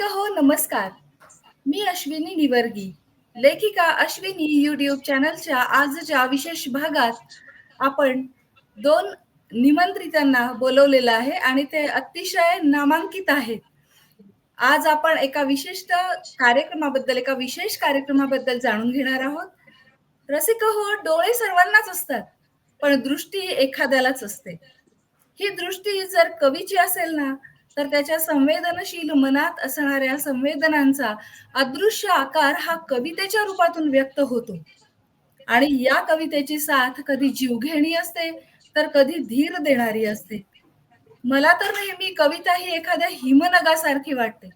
हो, नमस्कार. मी अश्विनी निवर्गी. लेखिका अश्विनी यूट्यूब चॅनलच्या आजच्या विशेष भागात आपण 2 निमंत्रितांना बोलवलेलं आहे आणि ते अतिशय नामांकित आहेत. आज आपण एका विशेष कार्यक्रमाबद्दल जाणून घेणार आहोत. रसिक हो, डोळे सर्वांनाच असतात, पण दृष्टी एखाद्यालाच असते. ही दृष्टी जर कवीची असेल ना, तर त्याच्या संवेदनशील मनात असणाऱ्या संवेदनांचा अदृश्य आकार हा कवितेच्या रूपातून व्यक्त होतो. आणि या कवितेची साथ कधी जीवघेणी असते, तर कधी धीर देणारी असते. मला तर नेहमी कविता ही एखाद्या हिमनगासारखी वाटते.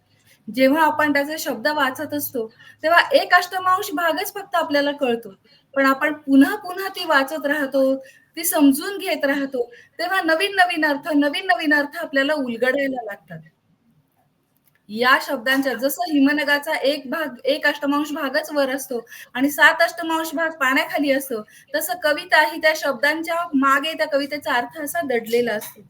जेव्हा आपण त्याचे शब्द वाचत असतो, तेव्हा एक अष्टमांश भागच फक्त आपल्याला कळतो. पण आपण पुन्हा-पुन्हा ती वाचत राहतो, ती समजून घेत राहतो. तेव्हा नवीन-नवीन अर्थ आपल्याला उलगडायला लागतात. या शब्दांच्या जसं हिमनगाचा एक अष्टमांश भागच वर असतो आणि 7 अष्टमांश भाग पाण्याखाली असतो, तसं कविता ही त्या शब्दांच्या मागे त्या कवितेचा अर्थ असा दडलेला असतो.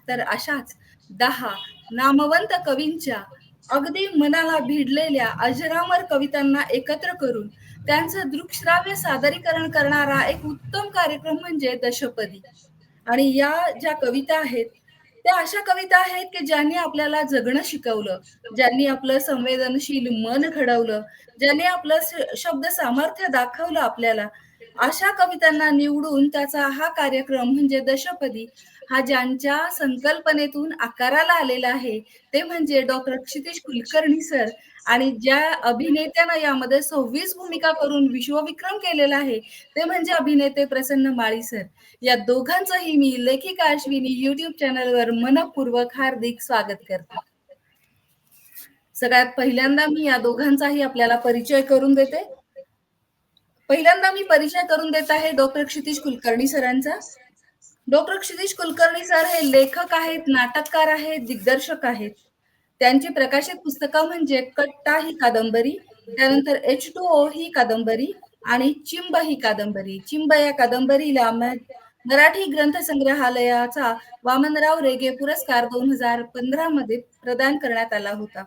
तर अशाच 10 नामवंत कवींच्या अगदी मनाला भिडलेल्या अजरामर कवितांना एकत्र करून त्यांचं दृकश्राव्य सादरीकरण करणारा एक उत्तम कार्यक्रम म्हणजे दशपदी. आणि या ज्या कविता आहेत, त्या अशा कविता आहेत, की ज्यांनी आपल्याला जगणं शिकवलं, ज्यांनी आपलं संवेदनशील मन घडवलं, ज्यांनी आपलं शब्द सामर्थ्य दाखवलं आपल्याला. अशा कवितांना निवडून त्याचा हा कार्यक्रम म्हणजे दशपदी हा ज्यांच्या संकल्पनेतून आकाराला आलेला आहे, ते म्हणजे डॉक्टर क्षितिज कुलकर्णी सर आणि ज्या अभिनेत्यानं यामध्ये 26 भूमिका करून विश्वविक्रम केलेला आहे, ते म्हणजे अभिनेते प्रसन्न माळी सर. या दोघांचंही मी लेखिका अश्विनी YouTube चॅनलवर मनःपूर्वक हार्दिक स्वागत करते. सगळ्यात पहिल्यांदा मी या दोघांचाही आपल्याला परिचय करून देते. पहिल्यांदा मी परिचय करून देत आहे डॉक्टर क्षितिज कुलकर्णी सरांचा. डॉक्टर क्षितिज कुलकर्णी सर हे लेखक आहेत, नाटककार आहेत, दिग्दर्शक आहेत. त्यांची प्रकाशित पुस्तकं म्हणजे कट्टा ही कादंबरी, त्यानंतर H2O ही कादंबरी आणि चिंब ही कादंबरी. चिंब या कादंबरीला मराठी ग्रंथ संग्रहालयाचा वामनराव रेगे पुरस्कार 2015 मध्ये प्रदान करण्यात आला होता.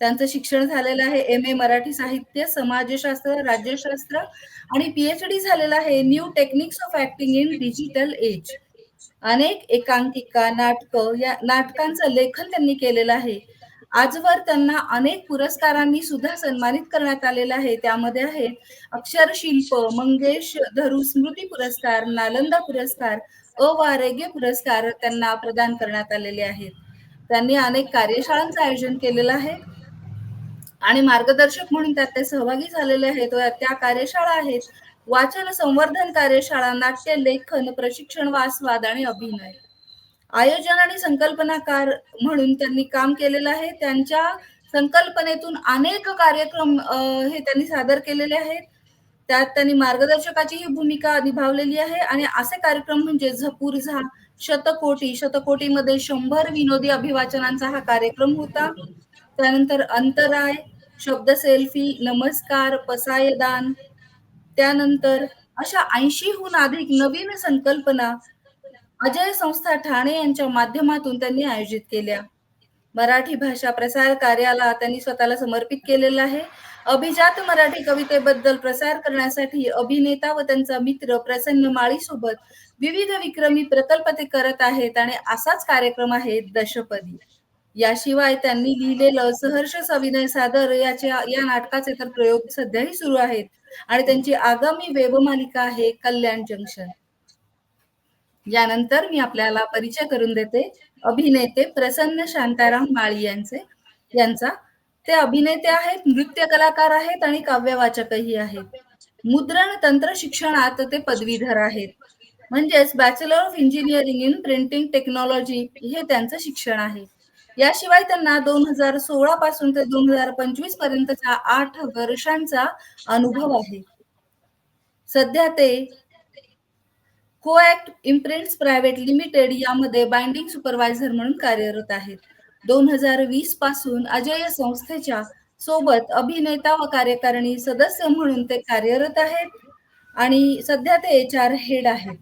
त्यांचं शिक्षण झालेलं आहे M.A. मराठी साहित्य, समाजशास्त्र, राज्यशास्त्र आणि PhD झालेलं आहे new techniques of acting in digital age. अनेक एकांकिका, या नाटकांचं लेखन त्यांनी केलेलं आहे. आजवर त्यांना अनेक पुरस्कारांनी सुद्धा सन्मानित करण्यात आलेलं आहे. त्यामध्ये आहेत अक्षरशिल्प, मंगेश धरू स्मृती पुरस्कार, नालंदा पुरस्कार, वा रेगे पुरस्कार त्यांना प्रदान करण्यात आलेले आहेत. त्यांनी अनेक कार्यशाळांचं आयोजन केलेलं आहे आणि मार्गदर्शक म्हणून त्यात ते सहभागी झालेले आहेत. त्या कार्यशाळा आहेत वाचन संवर्धन कार्यशाळा, नाट्य लेखन, प्रशिक्षण, वास्वाद आणि अभिनय. आयोजन आणि संकल्पनाकार म्हणून त्यांनी काम केलेलं आहे. त्यांच्या संकल्पनेतून अनेक कार्यक्रम हे त्यांनी सादर केलेले आहेत. त्यात त्यांनी मार्गदर्शकाची ही भूमिका निभावलेली आहे आणि असे कार्यक्रम म्हणजे झपूर झा, शतकोटीमध्ये 100 विनोदी अभिवाचनांचा हा कार्यक्रम होता. त्यानंतर अंतराय, शब्द सेल्फी, नमस्कार, पसायदान, त्यानंतर अशा 80हून अधिक नवीन संकल्पना अजय संस्था ठाणे यांच्या माध्यमातून त्यांनी आयोजित केल्या. मराठी भाषा प्रसार कार्याला त्यांनी स्वतःला समर्पित केलेलं आहे. अभिजात मराठी कवितेबद्दल प्रसार करण्यासाठी अभिनेता व त्यांचा मित्र प्रसन्न माळी सोबत विविध विक्रमी प्रकल्प ते करत आहेत आणि असाच कार्यक्रम आहे दशपदी. याशिवाय त्यांनी लिहिलेलं सहर्ष सविनय सादर या नाटकाचे तर प्रयोग सध्याही सुरू आहेत आणि त्यांची आगामी वेबमालिका आहे कल्याण जंक्शन. यानंतर मी आपल्याला परिचय करून देते अभिनेते प्रसन्न शांताराम माळी यांचा. ते अभिनेते आहेत, नृत्य कलाकार आहेत आणि काव्यवाचकही आहेत. मुद्रण तंत्र शिक्षणात ते पदवीधर आहेत. म्हणजेच bachelor of engineering in printing technology हे त्यांचं शिक्षण आहे. याशिवाय त्यांना 2016 पासून ते 2025 पर्यंतचा 8 वर्षांचा अनुभव आहे. सध्या ते कोॲक्ट इम्प्रिंट्स प्रायव्हेट लिमिटेड यामध्ये बाइंडिंग सुपरवायझर म्हणून कार्यरत आहेत. 2020 पासून अजय संस्थेच्या सोबत अभिनेता व कार्यकारिणी सदस्य म्हणून ते कार्यरत आहेत आणि सध्या ते HR हेड आहेत.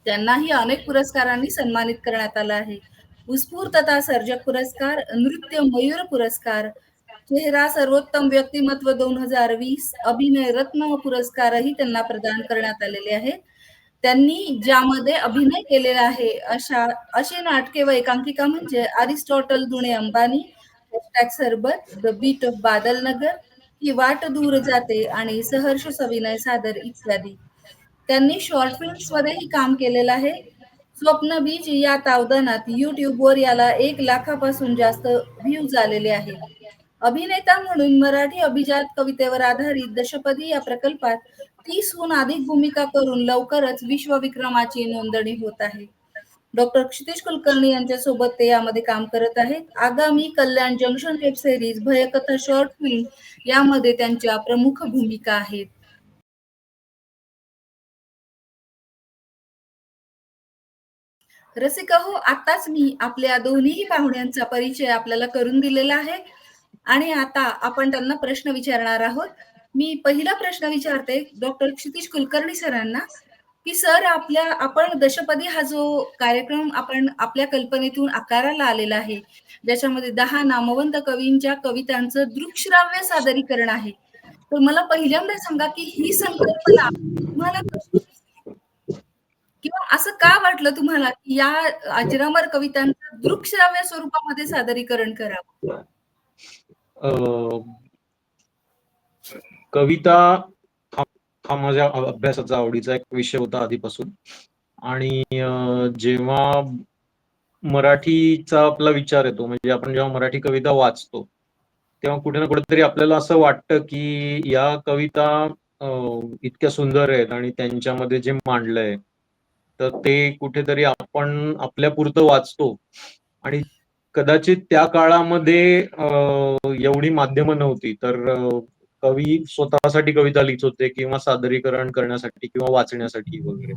त्यांनाही अनेक पुरस्कारांनी सन्मानित करण्यात आलं आहे. उत्स्फूर्तता सर्जक पुरस्कार, नृत्य मयूर पुरस्कार, चेहरा सर्वोत्तम व्यक्तिमत्व 2020, अभिनय रत्न पुरस्कारही त्यांना प्रदान करण्यात आलेले आहेत. त्यांनी ज्यामध्ये अभिनय केलेला आहे अशी नाटके व एकांकिका म्हणजे अरिस्टॉटल दुणे अंबानी, सरबत, द बीट ऑफ बादल नगर, ही वाट दूर जाते आणि सहर्ष सविनय सादर इत्यादी. त्यांनी शॉर्ट फिल्म्स मध्येही काम केलेलं आहे. स्वप्न बीज या तावदानात युट्यूबवर याला 1 लाखापासून जास्त व्ह्यूज आलेले आहेत. अभिनेता म्हणून मराठी अभिजात कवितेवर आधारित दशपदी या प्रकल्पात 30हून अधिक भूमिका करून लवकरच विश्वविक्रमाची नोंदणी होत आहे. डॉक्टर क्षितिज कुलकर्णी यांच्यासोबत ते यामध्ये काम करत आहेत. आगामी कल्याण जंक्शन वेब सिरीज भयकथा शॉर्ट फिल्म यामध्ये त्यांच्या प्रमुख भूमिका आहेत. रसिका हो, आताच मी आपल्या दोन्ही पाहुण्यांचा परिचय आपल्याला करून दिलेला आहे आणि आता आपण त्यांना प्रश्न विचारणार आहोत. मी पहिला प्रश्न विचारते डॉक्टर क्षितिज कुलकर्णी सरांना, की सर आपण दशपदी हा जो कार्यक्रम आपण आपल्या कल्पनेतून आकाराला आलेला आहे, ज्याच्यामध्ये 10 नामवंत कवींच्या कवितांचं दृकश्राव्य सादरीकरण आहे. तर मला पहिल्यांदा सांगा, की ही संकल्पना तुम्हाला कशी किंवा असं का वाटलं तुम्हाला, की या अजरामर कवितांचं दृकश्राव्य स्वरूपामध्ये सादरीकरण करावं? अ, कविता हा माझ्या अभ्यासाचा आवडीचा एक विषय होता आधीपासून. आणि जेव्हा मराठीचा आपला विचार येतो, म्हणजे आपण जेव्हा मराठी कविता वाचतो, तेव्हा कुठे ना कुठेतरी आपल्याला असं वाटतं, की या कविता इतक्या सुंदर आहेत आणि त्यांच्यामध्ये जे मांडलंय, तर ते कुठेतरी आपण आपल्यापुरतं वाचतो. आणि कदाचित त्या काळामध्ये एवढी माध्यमं नव्हती, तर कवी स्वतःसाठी कविता लिहित होते किंवा सादरीकरण करण्यासाठी किंवा वाचण्यासाठी वगैरे.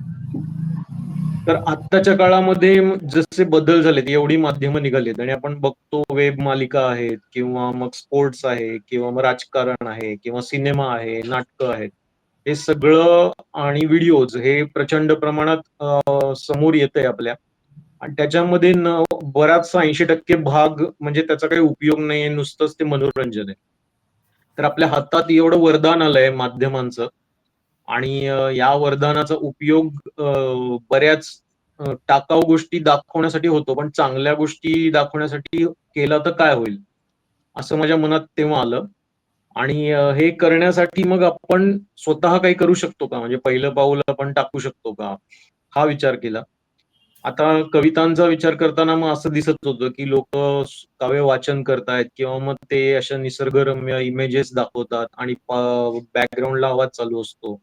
तर आत्ताच्या काळामध्ये जसे बदल झालेत, एवढी माध्यमं निघालीत आणि आपण बघतो वेब मालिका आहेत किंवा मग स्पोर्ट्स आहे किंवा मग राजकारण आहे किंवा सिनेमा आहे, नाटकं आहेत. हे सगळं आणि व्हिडिओज हे प्रचंड प्रमाणात समोर येतंय आपल्या. आणि त्याच्यामध्ये बराचसा 80% भाग म्हणजे त्याचा काही उपयोग नाहीये, नुसतंच ते मनोरंजन आहे. तर आपल्या हातात एवढं वरदान आलंय माध्यमांचं आणि या वरदानाचा उपयोग बऱ्याच टाकाऊ गोष्टी दाखवण्यासाठी होतो, पण चांगल्या गोष्टी दाखवण्यासाठी केला तर काय होईल? असं माझ्या मनात तेव्हा आलं. आणि हे करण्यासाठी मग आपण स्वतः काही करू शकतो का? म्हणजे पहिलं पाऊल आपण टाकू शकतो का? हा विचार केला. आता कवितांचा विचार करताना मग असं दिसत होतं, की लोकं काव्य वाचन करतायत किंवा मग ते अशा निसर्गरम्य इमेजेस दाखवतात आणि बॅकग्राऊंडला आवाज चालू असतो.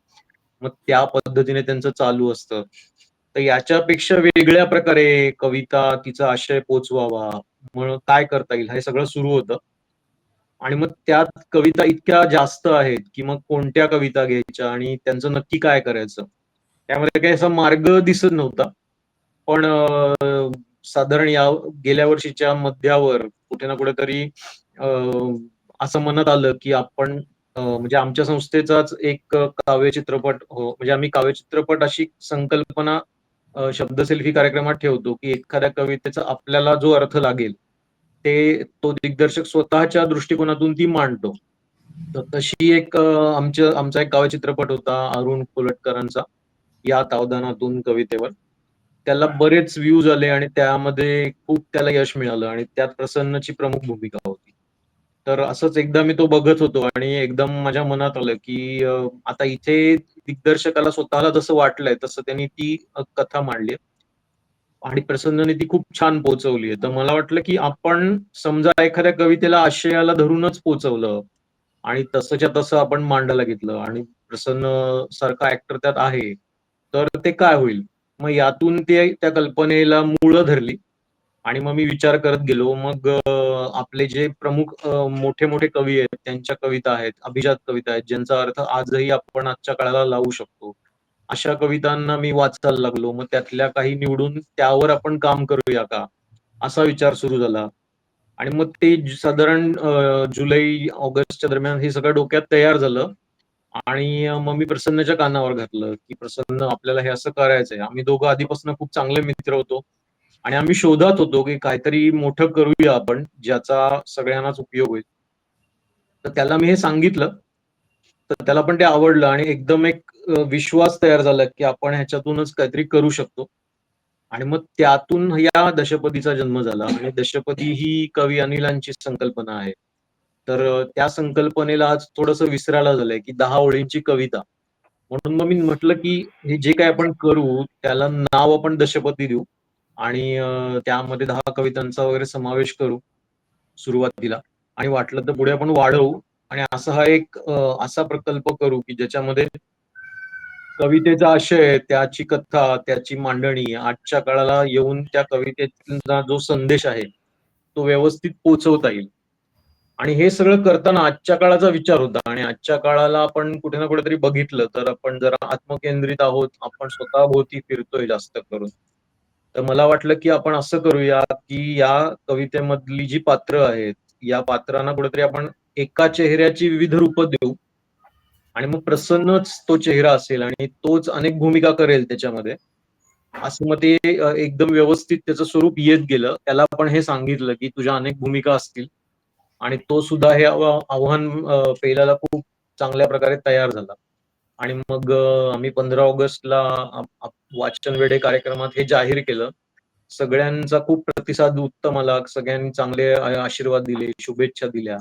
मग त्या पद्धतीने त्यांचं चालू असतं. तर याच्यापेक्षा वेगळ्या प्रकारे कविता तिचा आशय पोहोचवावा, मग काय करता येईल हे सगळं सुरू होतं. आणि मग त्यात कविता इतक्या जास्त आहेत, की मग कोणत्या कविता घ्यायच्या आणि त्यांचं नक्की काय करायचं? त्यामध्ये काही असा मार्ग दिसत नव्हता. पण साधारण या गेल्या वर्षीच्या मध्यावर कुठे ना कुठेतरी असं मनात आलं, की आपण म्हणजे आमच्या संस्थेचाच एक काव्य चित्रपट म्हणजे आम्ही काव्य चित्रपट अशी संकल्पना शब्दसेल्फी कार्यक्रमात ठेवतो, की एखाद्या कवितेचा आपल्याला जो अर्थ लागेल, तो दिग्दर्शक स्वतःच्या दृष्टिकोनातून ती मांडतो. तर तशी एक आमचा एक काव्य चित्रपट होता अरुण कोलटकरांचा, या तावदानातून कवितेवर. त्याला बरेच व्ह्यूज आले आणि त्यामध्ये खूप त्याला यश मिळालं आणि त्यात प्रसन्नची प्रमुख भूमिका होती. तर असंच एकदा मी तो बघत होतो आणि एकदम माझ्या मनात आलं, की आता इथे दिग्दर्शकाला स्वतःला जसं वाटलंय तसं त्यांनी ती कथा मांडली आणि प्रसन्नने ती खूप छान पोहोचवली आहे. तर मला वाटलं, की आपण समजा एखाद्या कवितेला आशयाला धरूनच पोहोचवलं आणि तसंच्या तसं आपण मांडायला घेतलं आणि प्रसन्न सारखा ॲक्टर त्यात आहे, तर ते काय होईल? मग यातून ते त्या कल्पनेला मुळं धरली आणि मग मी विचार करत गेलो. मग आपले जे प्रमुख मोठे-मोठे कवी आहेत, त्यांच्या कविता आहेत, अभिजात कविता आहेत, ज्यांचा अर्थ आजही आपण आजच्या काळाला लावू शकतो. अशा कवितांना मी वाचायला लागलो. मग त्यातल्या काही निवडून त्यावर आपण काम करूया का? असा विचार सुरू झाला. आणि मग ते साधारण जुलै-ऑगस्टच्या दरम्यान हे सगळं डोक्यात तयार झालं आणि मग मी प्रसन्नच्या कानावर घातलं, की "प्रसन्न आपल्याला हे असं करायचंय." आम्ही दोघं आधीपासून खूप चांगले मित्र होतो. आणि आम्ही शोधात होतो की काहीतरी मोठं करूया आपण ज्याचा सगळ्यांनाच उपयोग होईल. तर त्याला मी हे सांगितलं. तर त्याला पण ते आवडलं आणि एकदम एक विश्वास तयार झाला की आपण ह्याच्यातूनच काहीतरी करू शकतो. आणि मग त्यातून या दशपदीचा जन्म झाला आणि दशपदी ही कवी अनिलांची संकल्पना आहे. तर त्या संकल्पनेला आज थोडंसं विसरायला झालंय की 10 ओळींची कविता. म्हणून मग मी म्हटलं की हे जे काही आपण करू त्याला नाव आपण दशपदी देऊ आणि त्यामध्ये 10 कवितांचा वगैरे समावेश करू सुरुवातीला आणि वाटलं तर पुढे आपण वाढवू आणि असा हा एक असा प्रकल्प करू की ज्याच्यामध्ये कवितेचा आशय, त्याची कथा, त्याची मांडणी आजच्या काळाला येऊन त्या कवितेचा जो संदेश आहे, तो व्यवस्थित पोहोचवता येईल. आणि हे सगळं करताना आजच्या काळाचा विचार होता आणि आजच्या काळाला आपण कुठे ना कुठेतरी बघितलं तर आपण जरा आत्मकेंद्रित आहोत. आपण स्वतःभोवती फिरतोय जास्त करून. तर मला वाटलं की आपण असं करूया की या कवितेमधली जी पात्र आहेत, या पात्रांना कुठेतरी आपण एका चेहऱ्याची विविध रूपं देऊ आणि मग प्रसन्नच तो चेहरा असेल आणि तोच अनेक भूमिका करेल त्याच्यामध्ये. असं मग ते एकदम व्यवस्थित त्याचं स्वरूप येत गेलं. त्याला आपण हे सांगितलं, की तुझ्या अनेक भूमिका असतील आणि तो सुद्धा हे आव्हान पेलायला खूप चांगल्या प्रकारे तयार झाला. आणि मग आम्ही 15 ऑगस्टला वाचनवेढे कार्यक्रमात हे जाहीर केलं. सगळ्यांचा खूप प्रतिसाद उत्तम आला. सगळ्यांनी चांगले आशीर्वाद दिले, शुभेच्छा दिल्या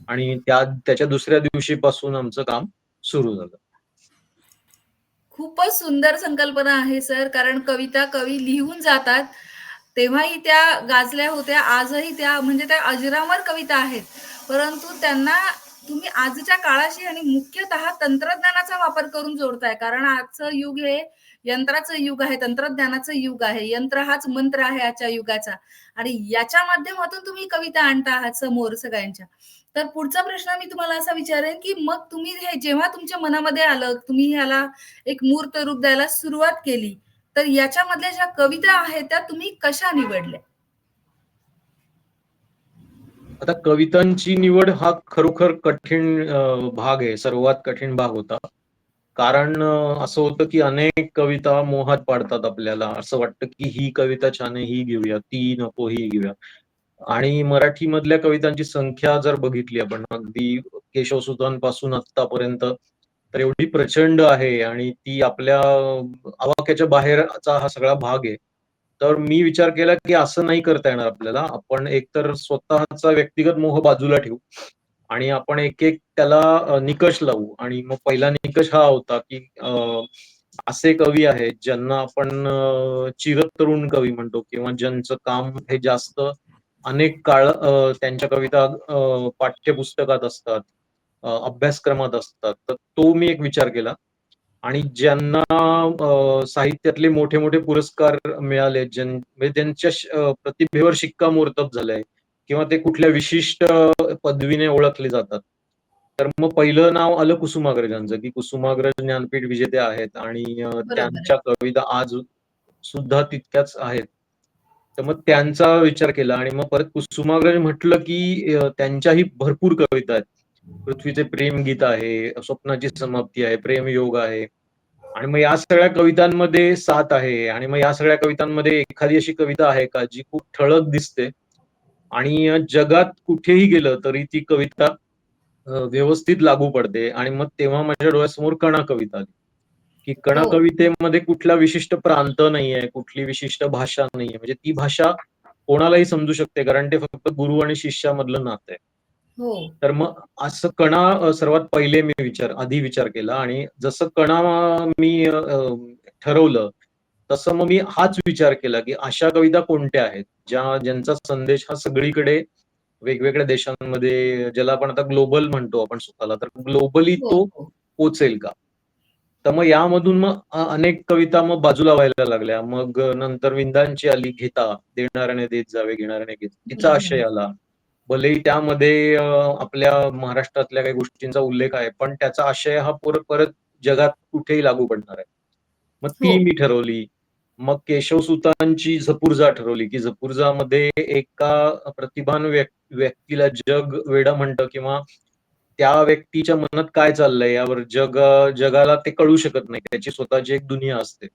आणि त्याच्या दुसऱ्या दिवशीपासून आमचं काम सुरू झालं. खूपच सुंदर संकल्पना आहे सर. कारण कविता कवी लिहून जातात. तेव्हाही त्या गाजल्या होत्या. आजही त्या म्हणजे त्या अजरामर कविता आहेत. परंतु त्यांना तुम्ही आजच्या काळाशी आणि मुख्यतः तंत्रज्ञानाचा वापर करून जोडताय. कारण आजचं युग हे यंत्राचं युग आहे, तंत्रज्ञानाचं युग आहे. यंत्र हाच मंत्र आहे आजच्या युगाचा आणि याच्या माध्यमातून तुम्ही कविता आणता आहात समोर सगळ्यांच्या. तर पुढचा प्रश्न मी तुम्हाला असा विचारेन, की मग तुम्ही हे जेव्हा तुमच्या मनामध्ये आलं, तुम्ही ह्याला एक मूर्त रूप द्यायला सुरुवात केली. तर याच्यामधल्या ज्या कविता आहेत त्या तुम्ही कशा निवडल्या? आता कवितांची निवड हा खरोखर कठीण भाग आहे. सर्वात कठीण भाग होता. कारण असं होतं की अनेक कविता मोहात पाडतात आपल्याला. असं वाटतं की ही कविता छान आहे, ही घेऊया. ती नको, ही घेऊया. आणि मराठीमधल्या कवितांची संख्या जर बघितली आपण अगदी केशवसुतांपासून आत्तापर्यंत तर एवढी प्रचंड आहे आणि ती आपल्या आवाक्याच्या बाहेरचा हा सगळा भाग आहे. तर मी विचार केला की असं नाही करता येणार आपल्याला. आपण एकतर स्वतःचा व्यक्तिगत मोह बाजूला ठेवू आणि आपण एक-एक त्याला निकष लावू आणि मग पहिला निकष हा होता की असे कवी आहेत ज्यांना आपण चिरतरुण कवी म्हणतो किंवा ज्यांचं काम हे जास्त अनेक काळ त्यांच्या कविता पाठ्यपुस्तकात असतात, अभ्यासक्रमात असतात. तर तो मी एक विचार केला आणि ज्यांना साहित्यातले मोठे-मोठे पुरस्कार मिळाले, म्हणजे त्यांच्या प्रतिभेवर शिक्कामोर्तब झालंय किंवा ते कुठल्या विशिष्ट पदवीने ओळखले जातात. तर मग पहिलं नाव आलं कुसुमाग्रजांचं, की कुसुमाग्रज ज्ञानपीठ विजेते आहेत आणि बरोबर आहे. त्यांच्या कविता आज सुद्धा तितक्याच आहेत. तर मग त्यांचा विचार केला आणि मग परत कुसुमाग्रज म्हटलं, की त्यांच्याही भरपूर कविता आहेत. पृथ्वीचे प्रेमगीत आहे, स्वप्नाची समाप्ती आहे, प्रेमयोग आहे आणि मग या सगळ्या कवितांमध्ये साथ आहे आणि मग या सगळ्या कवितांमध्ये एखादी अशी कविता आहे का, जी खूप ठळक दिसते आणि जगात कुठेही गेलं तरी ती कविता व्यवस्थित लागू पडते आणि मग तेव्हा माझ्या डोळ्यासमोर कणा कविता आली, की कणा हो, कवितेमध्ये कुठला विशिष्ट प्रांत नाहीये, कुठली विशिष्ट भाषा नाहीये. म्हणजे ती भाषा कोणालाही समजू शकते कारण ते फक्त गुरु आणि शिष्यामधलं नातं आहे. हो. तर मग असं कणा सर्वात पहिले मी आधी विचार केला आणि जसं कणा मी ठरवलं, तसं मग मी हाच विचार केला, की अशा कविता कोणत्या आहेत, ज्यांचा संदेश हा सगळीकडे वेगवेगळ्या देशांमध्ये ज्याला आपण आता ग्लोबल म्हणतो आपण स्वतःला, तर ग्लोबली हो, तो हो. पोहोचेल का? तर मग यामधून मग अनेक कविता मग बाजूला व्हायला लागल्या. मग नंतर विंदांची आली घेता, देणाऱ्याने देत जावे, घेणाऱ्याने घेत. तिचा आशय आला. भलेही त्यामध्ये आपल्या महाराष्ट्रातल्या काही गोष्टींचा उल्लेख आहे, पण त्याचा आशय हा परत परत जगात कुठेही लागू पडणार आहे. मग हो, ती मी ठरवली. मग केशवसुतांची झपुर्झा ठरवली, की झपुर्झामध्ये एका प्रतिभान व्यक्तीला जग वेडं म्हणतं किंवा त्या व्यक्तीच्या मनात काय चाललंय यावर जगाला ते कळू शकत नाही. त्याची स्वतःची एक दुनिया असते.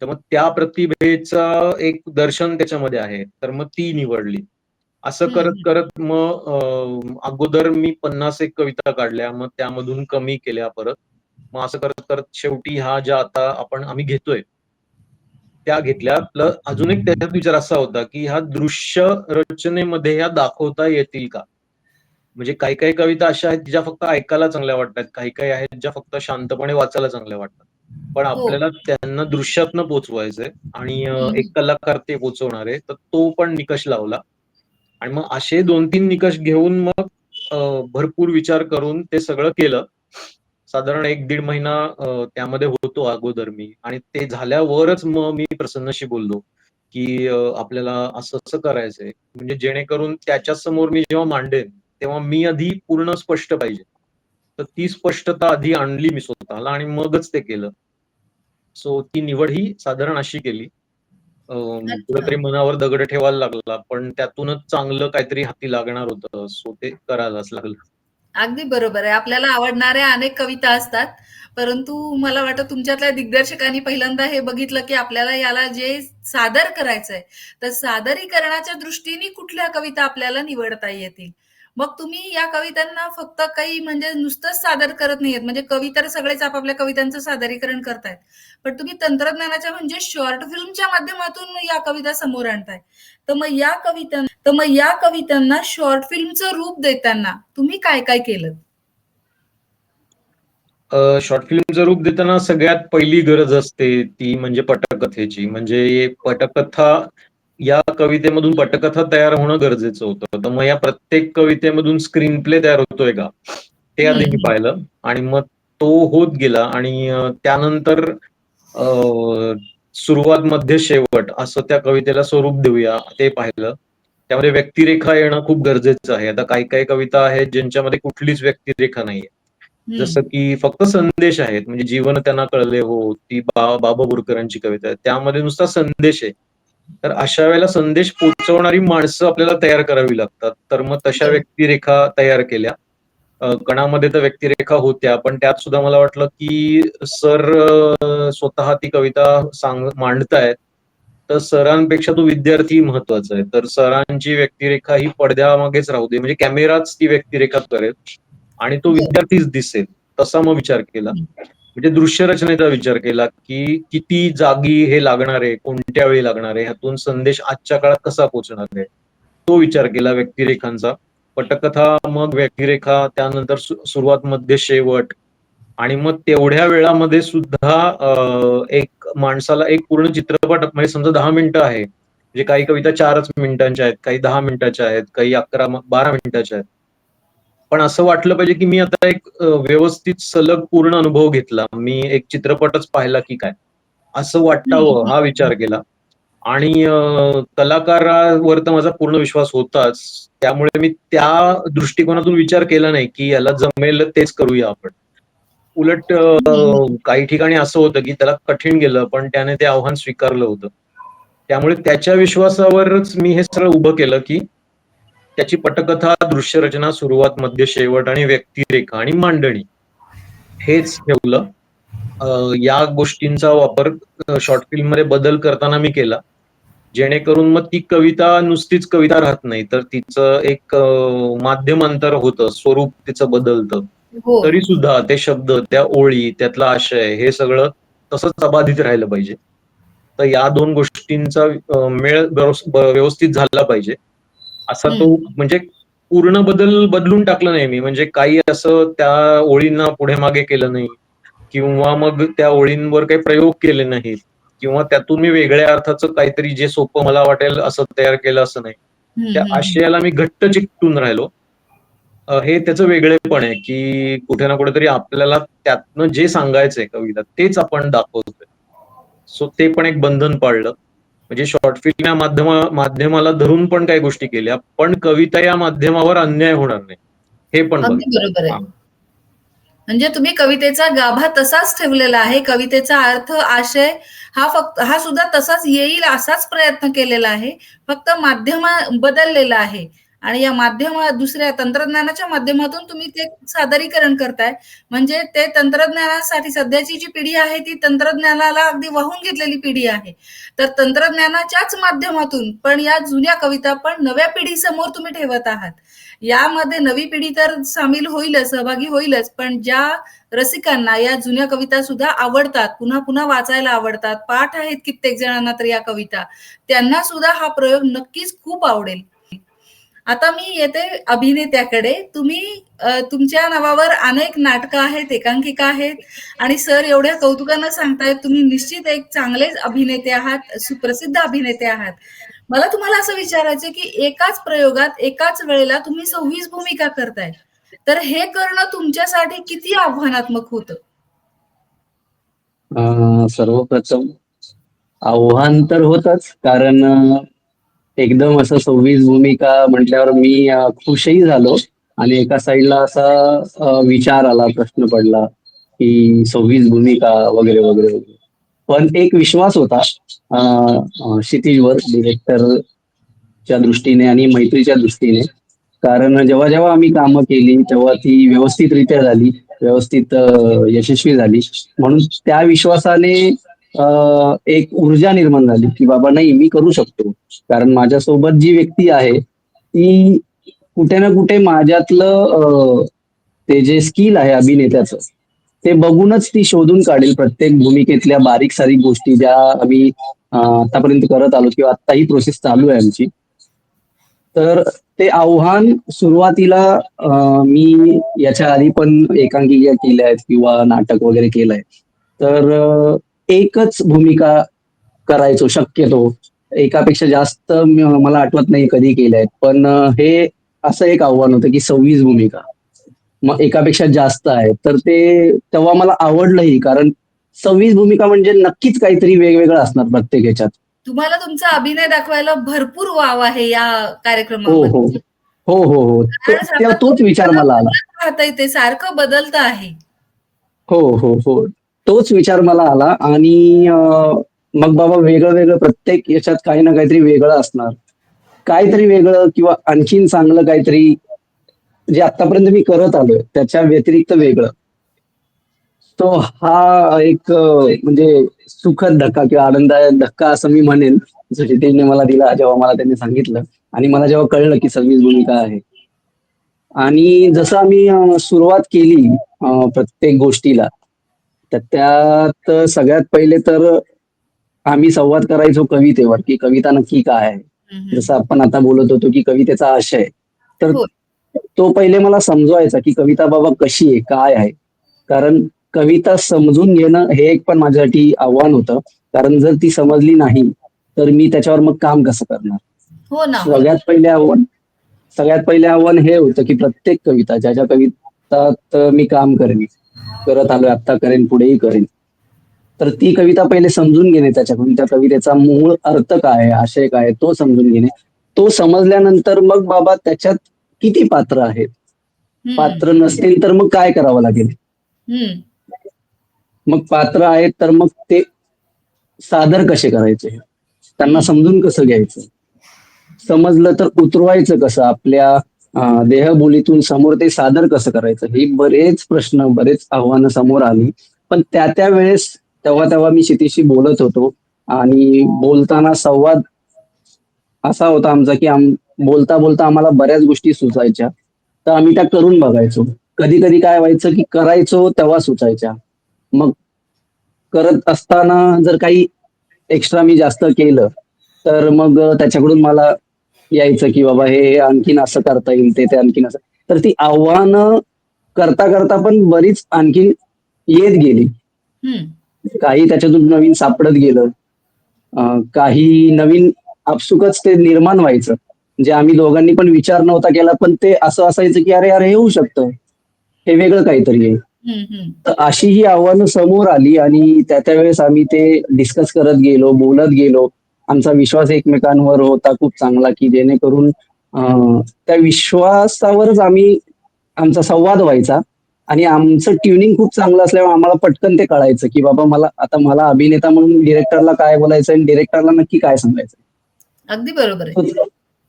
तर मग त्या प्रतिभेचं एक दर्शन त्याच्यामध्ये आहे. तर मग ती निवडली. असं हं, करत हं. करत मग अगोदर मी 50 एक कविता काढल्या. मग त्यामधून कमी केल्या परत. मग असं करत करत शेवटी ह्या ज्या आता आम्ही घेतोय, त्या घेतल्या. प्लस अजून एक त्याच्यात विचार असा होता, की ह्या दृश्य रचनेमध्ये ह्या दाखवता येतील का? म्हणजे काही-काही कविता अशा आहेत, ज्या फक्त ऐकायला चांगल्या वाटतात. काही-काही आहेत, ज्या फक्त शांतपणे वाचायला चांगल्या वाटतात. पण हो. आपल्याला त्यांना दृश्यातनं पोहोचवायचंय आणि हं, एक हं. कलाकार ते पोहोचवणार आहे. तर तो पण निकष लावला आणि मग असे 2-3 निकष घेऊन मग अ, भरपूर विचार करून ते सगळं केलं. साधारण 1-1.5 महिना त्यामध्ये होतो अगोदर मी आणि ते झाल्यावरच मग मी प्रसन्नशी बोललो, की आपल्याला असं-असं करायचंय. म्हणजे जेणेकरून त्याच्यासमोर मी जेव्हा मांडेन, तेव्हा मी आधी पूर्ण स्पष्ट पाहिजे. तर ती स्पष्टता आधी आणली मी स्वतःला आणि मगच ते केलं. सो ती निवड ही साधारण अशी केली. अच्छा. कुठेतरी मनावर दगड ठेवायला लागला, पण त्यातूनच चांगलं काहीतरी हाती लागणार होतं. सो ते करायलाच लागलं. अगदी बरोबर आहे. आपल्याला आवडणाऱ्या अनेक कविता असतात. परंतु मला वाटतं तुमच्यातल्या दिग्दर्शकांनी पहिल्यांदा हे बघितलं, की आपल्याला याला जे सादर करायचंय, तर सादरीकरणाच्या दृष्टीने कुठल्या कविता आपल्याला निवडता येतील. मग तुम्ही या कवितांना फक्त काही म्हणजे नुसतंच सादर करत नाहीयेत. म्हणजे कवी तर सगळेच आपापल्या कवितांचं सादरीकरण करतायत. पण तुम्ही तंत्रज्ञानाच्या म्हणजे शॉर्ट फिल्मच्या माध्यमातून या कविता समोर आणताय. तर मग या कवितांना शॉर्ट फिल्मचं रूप देताना तुम्ही काय-काय केलं? शॉर्ट फिल्मचं रूप देताना सगळ्यात पहिली गरज असते ती म्हणजे पटकथेची. म्हणजे पटकथा या कवितेमधून पटकथा तयार होणं गरजेचं होतं. तर मग या प्रत्येक कवितेमधून स्क्रीन प्ले तयार होतोय का? ते हं, आधी मी हं. पाहिलं आणि मग तो होत गेला आणि त्यानंतर अ, सुरुवात, मध्य, शेवट असं त्या कवितेला स्वरूप देऊया ते पाहिलं. त्यामध्ये व्यक्तिरेखा येणं खूप गरजेचं आहे. आता काही-काही कविता आहेत ज्यांच्यामध्ये कुठलीच व्यक्तिरेखा नाहीये. हं. जसं की फक्त संदेश आहेत. म्हणजे जीवन त्यांना कळले हो, ती बाबा बोरकरांची कविता आहे. त्यामध्ये नुसता संदेश आहे. तर अशा वेळेला संदेश पोहोचवणारी माणसं आपल्याला तयार करावी लागतात. तर मग तशा बरं. व्यक्तिरेखा तयार केल्या. कणामध्ये तर व्यक्तिरेखा होत्या, पण त्यात सुद्धा मला वाटलं की सर स्वतः ती कविता मांडतायत. तर सरांपेक्षा तो विद्यार्थी महत्वाचा आहे. तर सरांची व्यक्तिरेखा ही पडद्यामागेच राहू दे. म्हणजे कॅमेराच ती व्यक्तिरेखा करेल आणि तो बरं. विद्यार्थीच दिसेल. तसा मग विचार केला. हं. म्हणजे दृश्य रचनेचा विचार केला, की किती जागी हे लागणार आहे, कोणत्या वेळी लागणार आहे, ह्यातून संदेश आजच्या काळात कसा पोहोचणार आहे. तो विचार केला व्यक्तिरेखांचा. पटकथा, मग व्यक्तिरेखा, त्यानंतर सुरुवात, मध्य, शेवट आणि मग तेवढ्या वेळामध्ये सुद्धा एक माणसाला एक पूर्ण चित्रपट म्हणजे समजा 10 मिनिटं आहे. म्हणजे काही कविता 4च मिनिटांच्या आहेत, काही 10 मिनिटाच्या आहेत, काही 11 12 मिनिटाच्या आहेत. पण असं वाटलं पाहिजे, की मी आता एक व्यवस्थित सलग पूर्ण अनुभव घेतला. मी एक चित्रपटच पाहिला की काय? असं हं, वाटावं हं, हा हं. विचार केला. आणि कलाकारावर तर माझा पूर्ण विश्वास होताच. त्यामुळे मी त्या दृष्टिकोनातून विचार केला नाही, की याला जमेल तेच करूया आपण. उलट हं, हं. काही ठिकाणी असं होतं, की त्याला कठीण गेलं, पण त्याने ते आव्हान स्वीकारलं होतं. त्यामुळे त्याच्या विश्वासावरच मी हे सगळं उभं केलं, की त्याची पटकथा, दृश्यरचना, सुरुवात, मध्य, शेवट आणि व्यक्तिरेखा आणि मांडणी हेच ठेवलं. अ, या गोष्टींचा वापर शॉर्ट फिल्ममध्ये बदल करताना मी केला. जेणेकरून मग ती कविता नुसतीच कविता राहत नाही, तर तिचं एक माध्यमांतर होतं, स्वरूप तिचं बदलतं. हो. तरीसुद्धा ते शब्द, त्या ओळी, त्यातला आशय हे सगळं तसंच अबाधित राहिलं पाहिजे. तर या 2 गोष्टींचा मेळ व्यवस्थित झाला पाहिजे. असा हं. तो म्हणजे पूर्ण बदलून टाकलं नाही मी. म्हणजे काही असं त्या ओळींना पुढे-मागे केलं नाही किंवा मग त्या ओळींवर काही प्रयोग केले नाहीत किंवा त्यातून मी वेगळ्या अर्थाचं काहीतरी जे सोपं मला वाटेल असं तयार केलं असं नाही. हं, त्या हं, हं. आशयाला मी घट्ट चिकटून राहिलो. हे त्याचं वेगळेपण आहे, की कुठे ना कुठेतरी आपल्याला त्यातनं जे सांगायचंय कविता तेच आपण दाखवतोय. सो ते पण एक बंधन पाळलं. म्हणजे शॉर्ट फिल्म या माध्यमाला धरून पण काही गोष्टी केल्या, पण कविता या माध्यमावर अन्याय होणार नाही, हे पण अगदी बघितलं. बरोबर आहे. हां. म्हणजे तुम्ही कवितेचा गाभा तसाच ठेवलेला आहे. कवितेचा अर्थ, आशय हा सुद्धा तसाच येईल असाच प्रयत्न केलेला आहे. फक्त माध्यम बदललेलं आहे आणि या दुसऱ्या तंत्रज्ञानाच्या माध्यमातून तुम्ही ते सादरीकरण करताय. म्हणजे ते तंत्रज्ञानासाठी सध्याची जी पिढी आहे ती तंत्रज्ञानाला अगदी वाहून घेतलेली पिढी आहे. तर तंत्रज्ञानाच्याच माध्यमातून पण या जुन्या कविता पण नव्या पिढीसमोर तुम्ही ठेवत आहात. यामध्ये नवी पिढी तर सामील होईलच, सहभागी होईलच, पण ज्या रसिकांना या जुन्या कविता सुद्धा आवडतात, पुन्हा पुन्हा वाचायला आवडतात, पाठ आहेत कित्येक जणांना तर या कविता, त्यांना सुद्धा हा प्रयोग नक्कीच खूप आवडेल. आता मी येते अभिनेत्याकडे. तुम्ही तुमच्या नावावर अनेक नाटकं आहेत, एकांकिका आहेत आणि सर एवढ्या कौतुकानं सांगतायत, तुम्ही निश्चित एक चांगलेच अभिनेते आहात, सुप्रसिद्ध अभिनेते आहात. मला तुम्हाला असं विचारायचं की एकाच प्रयोगात एकाच वेळेला तुम्ही 26 भूमिका करताय. तर हे करणं तुमच्यासाठी किती आव्हानात्मक होतं? सर्वप्रथम आव्हान तर होतच, कारण एकदम असं 26 भूमिका म्हटल्यावर मी खुशही झालो आणि एका साईडला असा विचार आला, प्रश्न पडला की 26 भूमिका वगैरे वगैरे वगैरे. पण एक विश्वास होता क्षितिजवर, डिरेक्टरच्या दृष्टीने आणि मैत्रीच्या दृष्टीने. कारण जेव्हा जेव्हा आम्ही कामं केली तेव्हा ती व्यवस्थितरित्या झाली, व्यवस्थित यशस्वी झाली. म्हणून त्या विश्वासाने एक ऊर्जा निर्माण झाली की बाबा नाही, मी करू शकतो. कारण माझ्यासोबत जी व्यक्ती आहे ती कुठे ना कुठे माझ्यातलं ते जे स्किल आहे अभिनेत्याचं, ते बघूनच ती शोधून काढेल प्रत्येक भूमिकेतल्या बारीक सारीक गोष्टी ज्या आम्ही आतापर्यंत करत आलो किंवा आता ही प्रोसेस चालू आहे आमची. तर ते आव्हान सुरुवातीला मी याच्या आधी पण एकांकिका केल्या आहेत किंवा नाटक वगैरे केलंय. तर एकच भूमिका करायचो शक्यतो. एकापेक्षा जास्त मला आठवत नाही कधी केल्या आहेत. पण हे असं एक आव्हान होतं की 26 भूमिका. मग एकापेक्षा जास्त आहे. तर ते तेव्हा मला आवडलंही, कारण 26 भूमिका म्हणजे नक्कीच काहीतरी वेगवेगळं असणार प्रत्येक ह्याच्यात. तुम्हाला तुमचा अभिनय दाखवायला भरपूर वाव आहे या हो कार्यक्रमामध्ये. हो हो हो हो. कारण तोच विचार मला आला. राहतंय ते सारखं बदलतं आहे. हो हो हो. तोच विचार मला आला आणि मग बाबा वेगळं वेगळं प्रत्येक याच्यात काही ना काहीतरी वेगळं असणार. काहीतरी वेगळं किंवा आणखीन चांगलं काहीतरी जे आतापर्यंत मी करत आलोय त्याच्या व्यतिरिक्त वेगळं. तो हा एक म्हणजे सुखद धक्का किंवा आनंददायक धक्का असं मी म्हणेन, जो क्षितिजने मला दिला जेव्हा मला त्यांनी सांगितलं आणि मला जेव्हा कळलं की 26 भूमिका आहे. आणि जसं आम्ही सुरुवात केली प्रत्येक गोष्टीला, तर त्यात सगळ्यात पहिले तर आम्ही संवाद करायचो कवितेवर की कविता नक्की काय आहे. जसं आपण आता बोलत होतो की कवितेचा आशय. तर हो. तो पहिले मला समजवायचा की कविता बाबा कशी आहे, काय आहे. कारण कविता समजून घेणं हे एक पण माझ्यासाठी आव्हान होतं. कारण जर ती समजली नाही तर मी त्याच्यावर मग काम कसं करणार. हो ना. सगळ्यात पहिले आव्हान हे होतं की प्रत्येक कविता, ज्या ज्या कवितात मी काम करत आलोय, आता करेन, पुढेही करेन. तर ती कविता पहिले समजून घेणे, त्याच्याकडून त्या कवितेचा मूळ अर्थ काय आहे, आशय काय आहे, तो समजून घेणे. तो समजल्यानंतर मग बाबा त्याच्यात किती पात्र आहेत, पात्र नसतील तर मग काय करावं लागेल. मग पात्र आहेत तर मग ते सादर कसे करायचे, त्यांना समजून कसं घ्यायचं, समजलं तर उतरवायचं कसं आपल्या देहबोलीतून समोर ते सादर कसं करायचं. ही बरेच प्रश्न, बरेच आव्हानं समोर आली. पण त्या वेळेस तेव्हा तेव्हा मी क्षितिजशी बोलत होतो आणि बोलताना संवाद असा होता आमचा की बोलता बोलता आम्हाला बऱ्याच गोष्टी सुचायच्या. तर आम्ही त्या करून बघायचो. कधी कधी काय व्हायचं की करायचो तेव्हा सुचायच्या. मग करत असताना जर काही एक्स्ट्रा मी जास्त केलं तर मग त्याच्याकडून मला यायचं की बाबा हे आणखीन असं करता येईल, ते आणखीन असं. तर ती आव्हानं करता करता पण बरीच आणखीन येत गेली. काही त्याच्यातून नवीन सापडत गेलं, काही नवीन आपसुकच ते निर्माण व्हायचं. जे आम्ही दोघांनी पण विचार नव्हता केला, पण ते असं असायचं की अरे अरे हे होऊ शकतं, हे वेगळं काहीतरी आहे. तर अशी ही आव्हानं समोर आली आणि त्या वेळेस आम्ही ते डिस्कस करत गेलो, बोलत गेलो. आमचा विश्वास एकमेकांवर होता खूप चांगला की जेणेकरून त्या विश्वासावरच आमचा संवाद व्हायचा आणि आमचं ट्युनिंग खूप चांगलं असल्यामुळे आम्हाला पटकन ते कळायचं की बाबा मला अभिनेता म्हणून डिरेक्टरला काय बोलायचं आणि डिरेक्टरला नक्की काय सांगायचं. अगदी बरोबर आहे.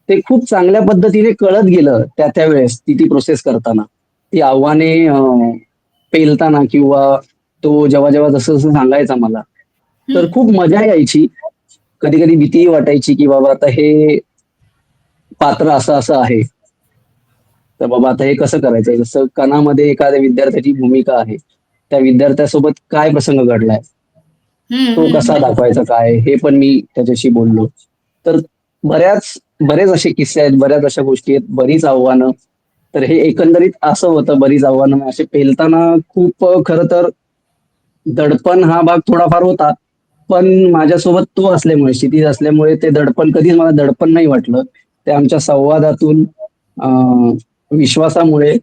ते खूप चांगल्या पद्धतीने कळत गेलं त्या वेळेस ती प्रोसेस करताना. ती आव्हाने पेलताना किंवा तो जेव्हा जेव्हा जसं जसं सांगायचा मला, तर हं. खूप मजा यायची. कधी कधी भीतीही वाटायची की बाबा आता हे पात्र असं असं आहे, तर बाबा आता हे कसं करायचं. जसं कणामध्ये एखाद्या विद्यार्थ्याची भूमिका आहे, त्या विद्यार्थ्यासोबत काय प्रसंग घडलाय, हं, तो हं, कसा हं. दाखवायचा काय, हे पण मी त्याच्याशी बोललो. तर बऱ्याच बरेच असे किस्से आहेत, बऱ्याच अशा गोष्टी आहेत, बरीच आव्हानं. तर हे एकंदरीत असं होतं, बरीच आव्हानं असे पेलताना खूप खरं तर दडपण हा भाग थोडाफार होता. पण माझ्यासोबत तो असल्यामुळे, क्षितिज असल्यामुळे ते दडपण कधीच मला दडपण नाही वाटलं. ते आमच्या संवादातून, विश्वासामुळे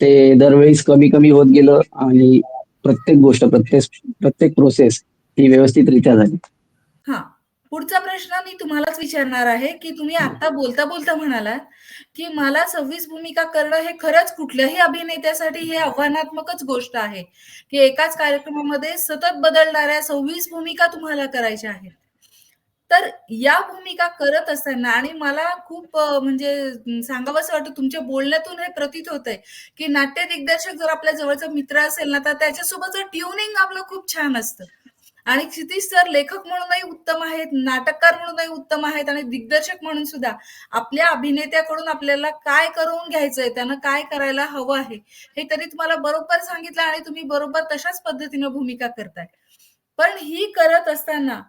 ते दरवेळेस कमी-कमी होत गेलं आणि प्रत्येक गोष्ट, प्रत्येक प्रत्येक प्रोसेस ही व्यवस्थितरित्या झाली. हां. पुढचा प्रश्न मी तुम्हालाच विचारणार आहे, की तुम्ही आता बोलता-बोलता म्हणालात, की मला 26 भूमिका करणं हे खरंच कुठल्याही अभिनेत्यासाठी हे आव्हानात्मकच गोष्ट आहे, की एकाच कार्यक्रमामध्ये सतत बदलणाऱ्या 26 भूमिका तुम्हाला करायच्या आहेत. तर या भूमिका करत असताना आणि मला खूप म्हणजे सांगावसं वाटतं तुमच्या बोलण्यातून हे प्रतीत होतंय, की नाट्य दिग्दर्शक जर आपल्या जवळचा मित्र असेल ना, तर त्याच्यासोबतचं ट्युनिंग आपलं खूप छान असतं. आणि क्षितिज सर लेखक म्हणूनही उत्तम आहेत, नाटककार म्हणूनही उत्तम आहेत आणि दिग्दर्शक म्हणून सुद्धा आपल्या अभिनेत्याकडून आपल्याला काय करून घ्यायचंय, त्यानं काय करायला हवं आहे, हे त्यांनी तुम्हाला बरोबर सांगितलं आणि तुम्ही बरोबर तशाच पद्धतीनं भूमिका करताय. पण ही करत असताना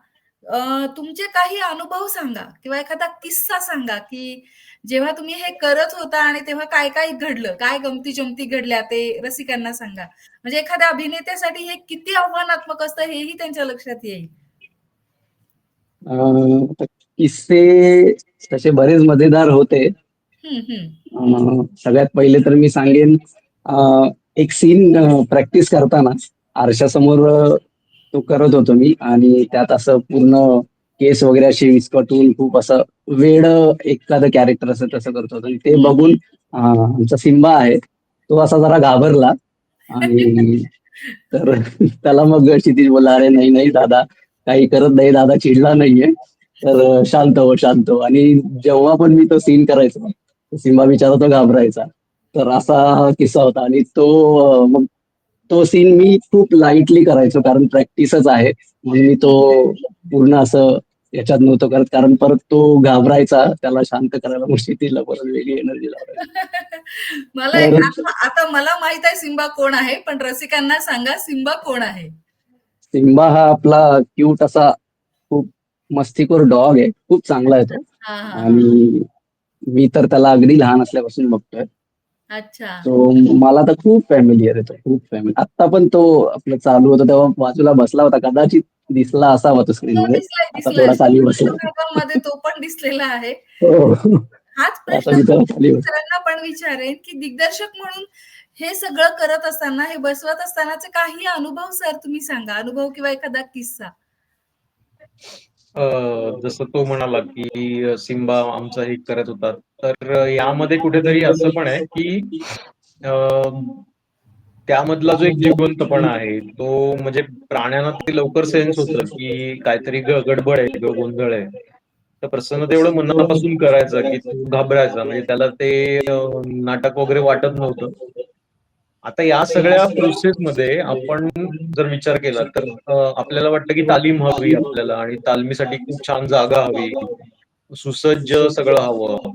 तुमचे काही अनुभव सांगा किंवा एखादा किस्सा सांगा, की जेव्हा तुम्ही हे करत होता आणि तेव्हा काय-काय घडलं? काय गमती-जमती घडल्या ते रसिकांना सांगा. म्हणजे एखाद्या अभिनेत्यासाठी हे किती आव्हानात्मक असतं हेही त्यांच्या लक्षात येईल. तर किस्से तसे बरेच मजेदार होते. हं, हं. सगळ्यात पहिले तर मी सांगेन, अ, एक सीन प्रॅक्टिस करताना आरशासमोर तो करत होतो मी आणि त्यात असं पूर्ण केस वगैरे असे विस्कटून खूप असं एखादं कॅरेक्टर असं तसं करत होतो आणि ते हं, बघून हं. आमचा सिम्बा आहे, तो असा जरा घाबरला आणि तर त्याला मग क्षितिज बोलला, "अरे नाही, नाही दादा, काही करत नाही दादा, चिडला नाहीये. तर शांत हो, शांत हो." आणि जेव्हा पण मी तो सीन करायचो, सिम्बा बिचारा तो घाबरायचा. तर असा हा किस्सा होता आणि मग तो सीन मी खूप लाईटली करायचो कारण प्रॅक्टिसच आहे. म्हणून मी तो हं. पूर्ण असं याच्यात नव्हतो करत कारण परत तो घाबरायचा. त्याला शांत करायला मग क्षितिजला परत वेगळी एनर्जी लावायची. मला एक तर आता आता मला माहीत आहे सिम्बा कोण आहे, पण रसिकांना सांगा सिम्बा कोण आहे? सिम्बा हा आपला क्यूट असा खूप मस्तीखोर डॉग आहे. खूप चांगला आहे तो. हां, हां, हां. आणि मी तर त्याला अगदी लहान असल्यापासून बघतोय. अच्छा. तो मला तर खूप फॅमिलिअर आहे तो, खूप फॅमिली. आत्ता पण तो आपलं चालू होतं तेव्हा बाजूला बसला होता. कदाचित दिसला असावा तो हो, स्क्रीनमध्ये. दिसलाय, आता दिसलाय. थोडा खाली सोशल बसला. मीडियामध्ये तो पण दिसलेला आहे. हो. हाच आता प्रश्न मी मी त्याला खाली बसला. सरांना पण विचारेन, की दिग्दर्शक म्हणून हे सगळं करत असताना, हे बसवत असतानाचे काही अनुभव सर तुम्ही सांगा. अनुभव किंवा एखादा किस्सा? जसं तो म्हणाला, की सिम्बा आमचा हे करत होता. तर यामध्ये कुठेतरी असं पण आहे, की अ, त्यामधला जो एक जिवंतपणा आहे, तो म्हणजे प्राण्यांना ते लवकर सेन्स होतं, की काहीतरी गडबड आहे किंवा गोंधळ आहे. तर प्रसन्न तेवढं मनापासून करायचा, की तो घाबरायचा. म्हणजे त्याला ते नाटक वगैरे वाटत नव्हतं. आता या सगळ्या प्रोसेसमध्ये आपण जर विचार केला, तर आपल्याला वाटतं, की तालीम हवी आपल्याला आणि तालमीसाठी खूप छान जागा हवी. सुसज्ज सगळं हवं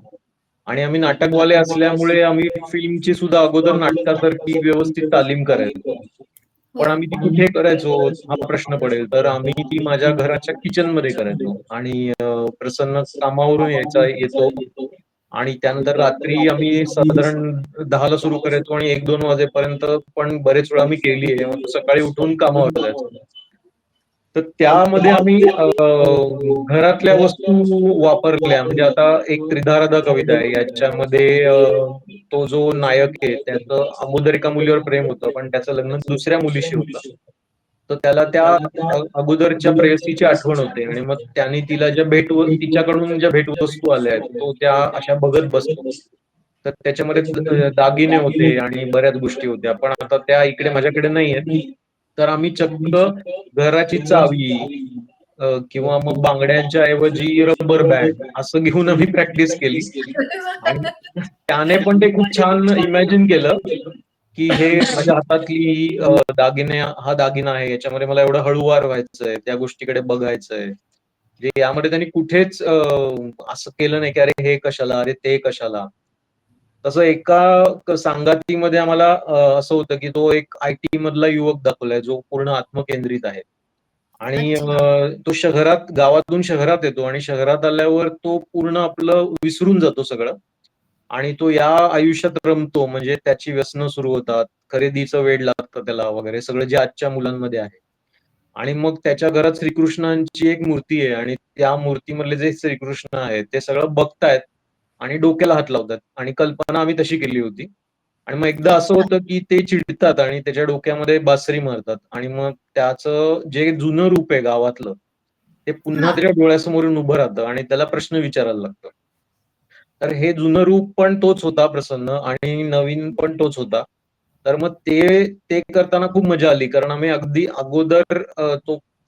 आणि आम्ही नाटकवाले असल्यामुळे आम्ही फिल्मची सुद्धा अगोदर नाटकासारखी व्यवस्थित तालीम करायचो. हो. पण आम्ही ती कुठे करायचो हा प्रश्न पडेल. तर आम्ही ती माझ्या घराच्या किचनमध्ये करायचो आणि प्रसन्न कामावरून येतो आणि त्यानंतर रात्री आम्ही साधारण 10:00ला सुरू करायचो आणि 1-2 वाजेपर्यंत पण बरेच वेळा आम्ही केली आहे. मग तो सकाळी उठून कामावर जायचा. तर त्यामध्ये आम्ही घरातल्या वस्तू वापरल्या. म्हणजे आता एक त्रिधाराधा कविता आहे. याच्यामध्ये तो जो नायक आहे त्याचं अगोदर एका मुलीवर प्रेम होतं, पण त्याचं लग्न दुसऱ्या मुलीशी होतं. तर त्याला त्या अगोदरच्या प्रेयसीची आठवण होते आणि मग त्याने तिला तिच्याकडून ज्या भेटवस्तू आल्या आहेत, तो त्या अशा बघत बसतो. तर त्याच्यामध्ये दागिने होते आणि बऱ्याच गोष्टी होत्या. पण आता त्या इकडे माझ्याकडे नाहीयेत. तर आम्ही चक्क घराची चावी, किंवा मग बांगड्यांच्या ऐवजी रबर बँड असं घेऊन आम्ही प्रॅक्टिस केली. आणि त्याने पण ते खूप छान इमॅजिन केलं की हे माझ्या हातातली दागिने हा दागिना आहे, याच्यामध्ये मला एवढं हळूवार व्हायचंय, त्या गोष्टीकडे बघायचंय. म्हणजे यामध्ये त्यांनी कुठेच असं केलं नाही की अरे हे कशाला, अरे ते कशाला. तसं एका संगतीमध्ये आम्हाला असं होतं की तो एक आयटी मधला युवक दाखवलाय जो पूर्ण आत्मकेंद्रित आहे. आणि अच्छा. तो गावातून शहरात येतो आणि शहरात आल्यावर तो पूर्ण आपलं विसरून जातो सगळं. आणि तो या आयुष्यात रमतो, म्हणजे त्याची व्यसनं सुरू होतात, खरेदीचं वेड लागतं त्याला वगैरे सगळं जे आजच्या मुलांमध्ये आहे. आणि मग त्याच्या घरात श्रीकृष्णांची एक मूर्ती आहे आणि त्या मूर्तीमधले जे श्रीकृष्ण आहेत ते सगळं बघतायत आणि डोक्याला हात लावतात आणि कल्पना आम्ही तशी केली होती. आणि मग एकदा असं होतं की ते चिडतात आणि त्याच्या डोक्यामध्ये बासरी मारतात आणि मग त्याचं जे जुनं रूप आहे गावातलं, ते पुन्हा हां. त्याच्या डोळ्यासमोरून उभं राहतं आणि त्याला प्रश्न विचारायला लागतो. तर हे जुनं रूप पण तोच होता प्रसन्न आणि नवीन पण तोच होता. तर मग ते करताना खूप मजा आली. कारण आम्ही अगदी अगोदर